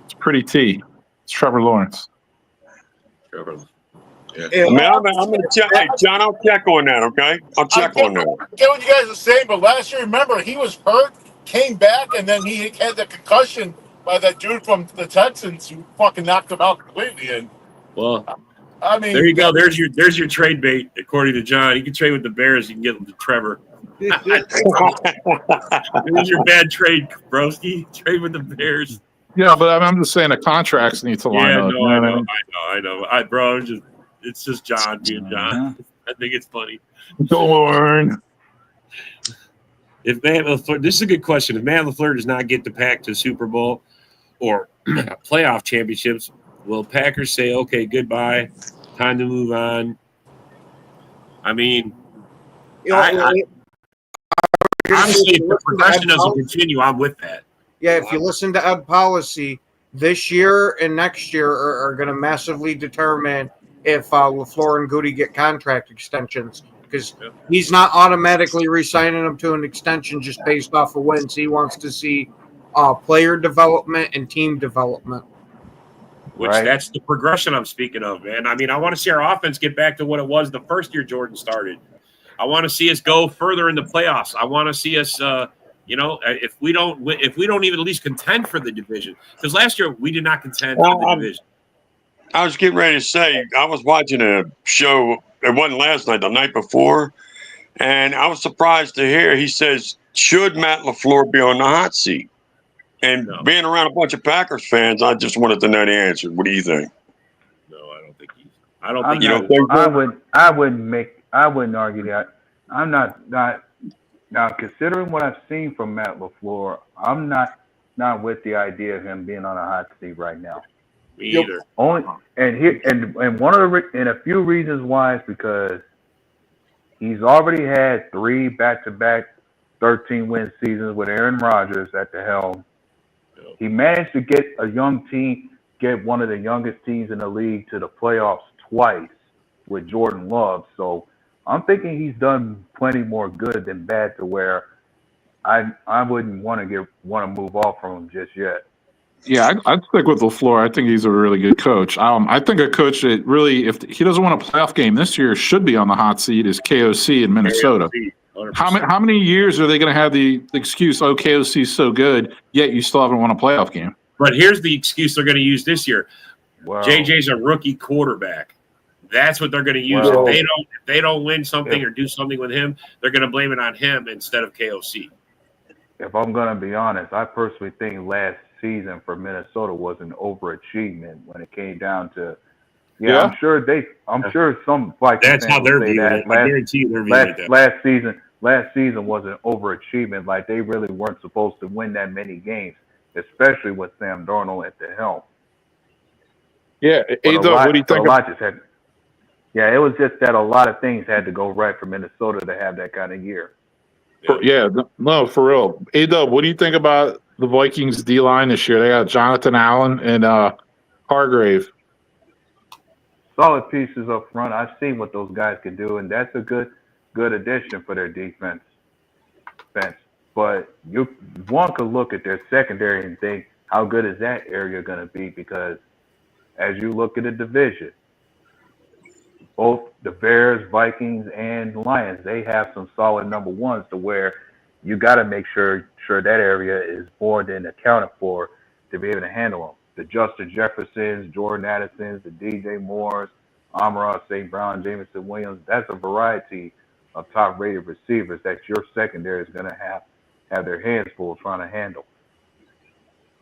It's pretty T. It's Trevor Lawrence. Trevor. Yeah. I mean, I'm going to check. Hey, John, I'll check on that, okay? I'll check on that. I get what you guys are saying, but last year, remember, he was hurt, came back, and then he had the concussion by that dude from the Texans who fucking knocked him out completely. And Well, I mean, there you go. There's your trade bait, according to John. You can trade with the Bears. You can get them to Trevor. There's your bad trade, broski. Trade with the Bears. Yeah, but I'm just saying the contracts need to line up. I know. It's just John being John. I think it's funny. Dorn. If Matt LaFleur, this is a good question. If Matt LaFleur does not get the Pack to Super Bowl or playoff championships, will Packers say, okay, goodbye, time to move on? I mean, You know, honestly, if the progression doesn't continue, I'm with that. Yeah, if you listen to Ed Policy, this year and next year are going to massively determine if LaFleur and Goody get contract extensions, because he's not automatically re-signing them to an extension just based off of wins. He wants to see player development and team development. That's the progression I'm speaking of, man. I mean, I want to see our offense get back to what it was the first year Jordan started. I want to see us go further in the playoffs. I want to see us, if we don't even at least contend for the division, because last year we did not contend for the division. I was getting ready to say, I was watching a show. It wasn't last night, the night before, and I was surprised to hear he says, "Should Matt LaFleur be on the hot seat?" And being around a bunch of Packers fans, I just wanted to know the answer. What do you think? No, I don't think he's. I don't think you don't think. I wouldn't argue that. I'm not now considering what I've seen from Matt LaFleur. I'm not with the idea of him being on a hot seat right now. Me either. Only and one of a few reasons why is because he's already had 3 back-to-back 13-win seasons with Aaron Rodgers at the helm. He managed to get one of the youngest teams in the league to the playoffs twice with Jordan Love. So I'm thinking he's done plenty more good than bad to where I wouldn't want to move off from him just yet. Yeah, I'd stick with LaFleur. I think he's a really good coach. I think a coach that really, if he doesn't win a playoff game this year, should be on the hot seat is KOC in Minnesota. How many years are they going to have the excuse, oh, KOC is so good, yet you still haven't won a playoff game? But here's the excuse they're going to use this year. Wow. JJ's a rookie quarterback. That's what they're going to use. Wow. If they don't win something or do something with him, they're going to blame it on him instead of KOC. If I'm going to be honest, I personally think last season for Minnesota was an overachievement when it came down to. I'm sure some Vikings that's how they're viewing it. I guarantee you they're viewing it. Last season was an overachievement. Like they really weren't supposed to win that many games, especially with Sam Darnold at the helm. Yeah, what do you think? It was just that a lot of things had to go right for Minnesota to have that kind of year. For real. A-Dub, what do you think about the Vikings D-line this year? They got Jonathan Allen and Hargrave. Solid pieces up front. I've seen what those guys can do, and that's a good addition for their defense. But one could look at their secondary and think, how good is that area going to be? Because as you look at the division, both the Bears, Vikings, and Lions, they have some solid number ones to where you got to make sure that area is more than accounted for to be able to handle them. The Justin Jeffersons, Jordan Addisons, the DJ Moores, Amon-Ra St. Brown, Jameson Williams, that's a variety of top-rated receivers that your secondary is going to have their hands full trying to handle.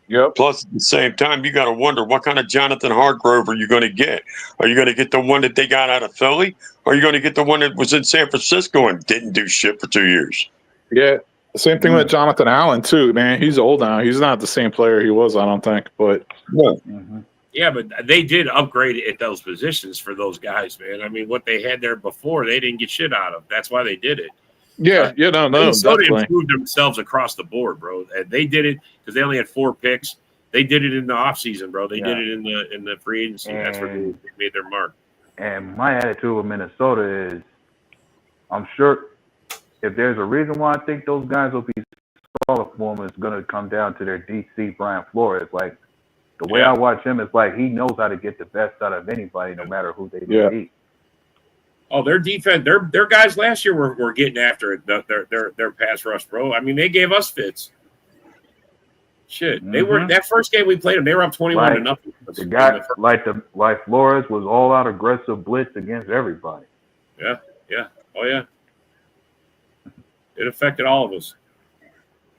Yep. Plus, at the same time, you got to wonder what kind of Jonathan Hargrove are you going to get? Are you going to get the one that they got out of Philly? Or are you going to get the one that was in San Francisco and didn't do shit for 2 years? Yeah. The same thing with Jonathan Allen, too, man. He's old now. He's not the same player he was, I don't think. But yeah, but they did upgrade at those positions for those guys, man. I mean, what they had there before, they didn't get shit out of. That's why they did it. Minnesota improved themselves across the board, bro. And they did it because they only had 4 picks. They did it in the offseason, bro. They did it in the free agency. That's where they made their mark. And my attitude with Minnesota is, I'm sure if there's a reason why I think those guys will be solid for them, it's going to come down to their DC, Brian Flores. Like, the way I watch him is like he knows how to get the best out of anybody, no matter who they beat. Oh, their defense, their guys last year were getting after it. Their pass rush, bro. I mean, they gave us fits. Shit, they were that first game we played them. They were up 21-0. The guy like Flores was all out aggressive blitz against everybody. Yeah, oh yeah. It affected all of us.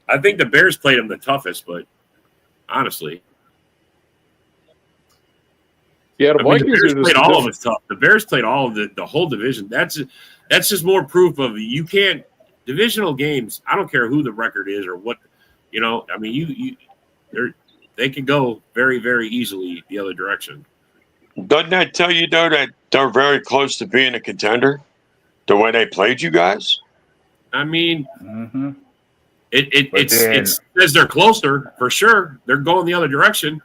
I think the Bears played them the toughest, but honestly. Yeah, the Bears played all of us tough. The Bears played all of the whole division. That's just more proof of you can't divisional games. I don't care who the record is or what, I mean, they can go very, very easily the other direction. Doesn't that tell you though that they're very close to being a contender? The way they played you guys? I mean, Mm-hmm. it says they're closer for sure. They're going the other direction.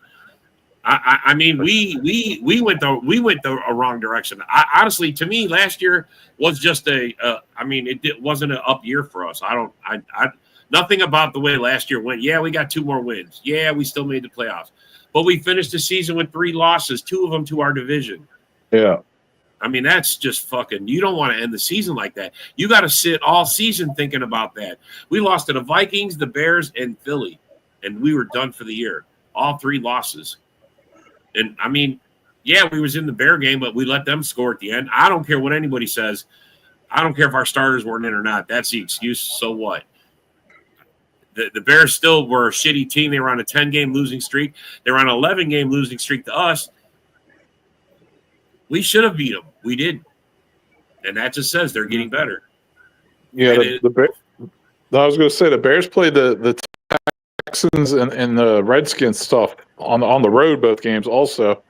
I mean, we went the wrong direction. Honestly, to me, last year was just I mean, it wasn't an up year for us. Nothing about the way last year went. Yeah, we got 2 more wins. Yeah, we still made the playoffs, but we finished the season with 3 losses, 2 of them to our division. Yeah. I mean, that's just fucking. You don't want to end the season like that. You got to sit all season thinking about that. We lost to the Vikings, the Bears, and Philly, and we were done for the year. All 3 losses. And I mean, yeah, we was in the Bear game, but we let them score at the end. I don't care what anybody says. I don't care if our starters weren't in or not. That's the excuse. So what? The Bears still were a shitty team. They were on a 10-game losing streak. They were on an 11-game losing streak to us. We should have beat them. We did. And that just says they're getting better. Yeah, I was going to say the Bears played the Texans and the Redskins stuff on the road both games also.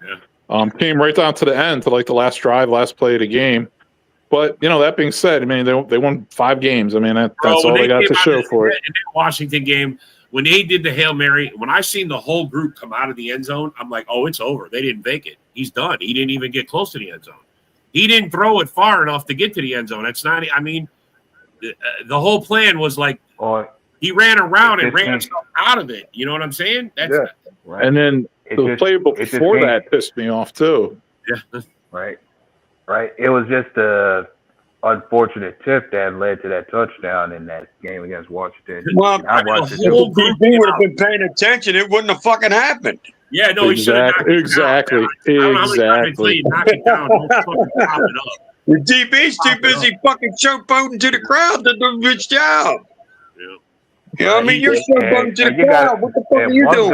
Yeah. Came right down to the end, to like the last drive, last play of the game. But, that being said, I mean, they won 5 games. I mean, that's all they got to show for it. In that Washington game, when they did the Hail Mary, when I seen the whole group come out of the end zone, I'm like, oh, it's over. They didn't make it. He's done. He didn't even get close to the end zone. He didn't throw it far enough to get to the end zone. It's not – I mean, the whole plan was like he ran around and ran himself out of it. You know what I'm saying? That's right. And then the play before that pissed me off too. Yeah. Right. It was just a unfortunate tip that led to that touchdown in that game against Washington. Well, if DB would have been paying attention, it wouldn't have fucking happened. Yeah, no, he should have knocked exactly. Exactly. Knock it down. Don't fucking pop it up. The DB's too busy fucking showboating to the crowd to do a good job. Yeah. You know what I mean? You're showboating to the crowd. What the fuck are you doing?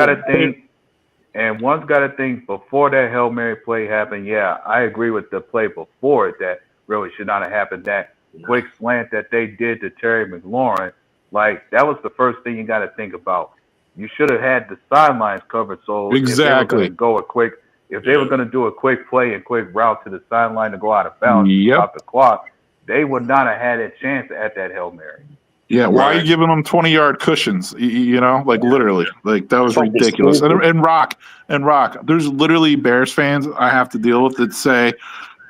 One's got to think before that Hail Mary play happened. Yeah, I agree with the play before it that really should not have happened. That quick slant that they did to Terry McLaurin, like that was the first thing you got to think about. You should have had the sidelines covered. So exactly, if they were going to do a quick play and quick route to the sideline to go out of bounds, stop the clock, they would not have had a chance at that Hail Mary. Yeah, why are you giving them 20-yard cushions? Literally, like that was ridiculous. And Rock, there's literally Bears fans I have to deal with that say,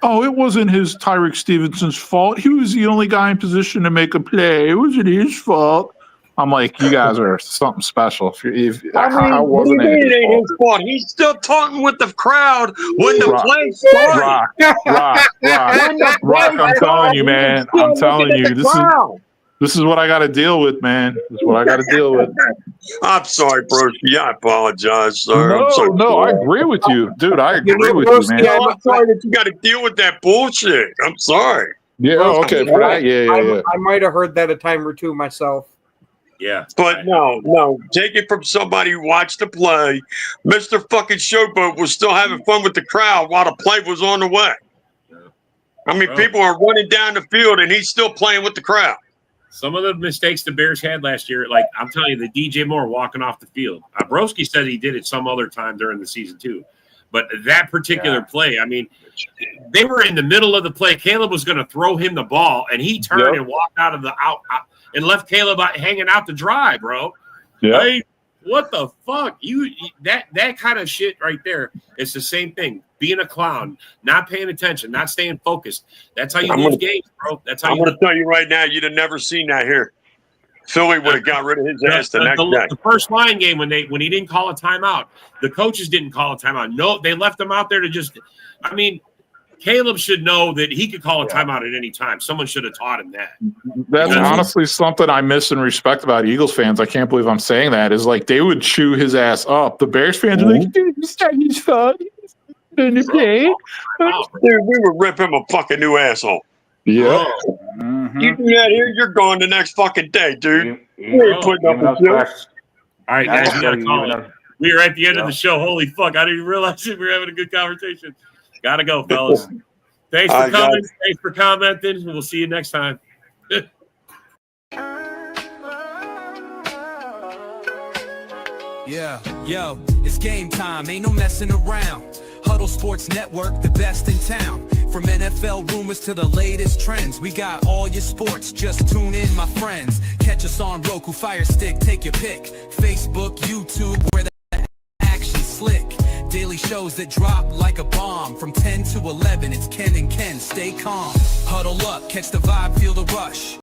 "Oh, it wasn't his Tyreek Stevenson's fault. He was the only guy in position to make a play. It wasn't his fault." I'm like, you guys are something special. How wasn't it his fault? He's still talking with the crowd when the play started. Rock, I'm telling you, man. I'm telling you, this is what I got to deal with, man. This is what I got to deal with. I'm sorry, bro. Yeah, I apologize, sir. No, I agree with you, dude. I agree with you, man. No, I'm sorry that you got to deal with that bullshit. I'm sorry. Yeah, okay. For that, yeah. I might have heard that a time or two myself. Yeah. But no. Take it from somebody who watched the play. Mr. fucking Showboat was still having fun with the crowd while the play was on the way. I mean, people are running down the field, and he's still playing with the crowd. Some of the mistakes the Bears had last year, like I'm telling you, the DJ Moore walking off the field. Broski said he did it some other time during the season too. But that particular play, I mean, they were in the middle of the play. Caleb was going to throw him the ball, and he turned and walked out of the out and left Caleb hanging out to dry, bro. Yeah. Like, what the fuck? That kind of shit right there. It's the same thing. Being a clown, not paying attention, not staying focused. That's how you lose games, bro. That's how I'm going to tell you right now, you'd have never seen that here. Philly would have got rid of his ass the next day. The first line game when he didn't call a timeout, the coaches didn't call a timeout. No, they left him out there to just. I mean, Caleb should know that he could call a timeout at any time. Someone should have taught him that. That's honestly something I miss and respect about Eagles fans. I can't believe I'm saying that. Is like they would chew his ass up. The Bears fans are like, dude, he's fun. In the play. Dude, we would rip him a fucking new asshole. Yeah. You do that here, you're gone the next fucking day, dude. You ain't putting up with this. All right, guys, we got to call it. We are at the end of the show. Holy fuck. I didn't even realize we were having a good conversation. Got to go, fellas. Thanks for coming. Thanks for commenting. We'll see you next time. Yeah, yo, it's game time. Ain't no messing around. Huddle Huddle Sports Network, the best in town. From NFL rumors to the latest trends, we got all your sports, just tune in, my friends. Catch us on Roku, Fire Stick, take your pick. Facebook, YouTube, where the action's slick. Daily shows that drop like a bomb. From 10 to 11, it's Ken and Ken, stay calm. Huddle up, catch the vibe, feel the rush.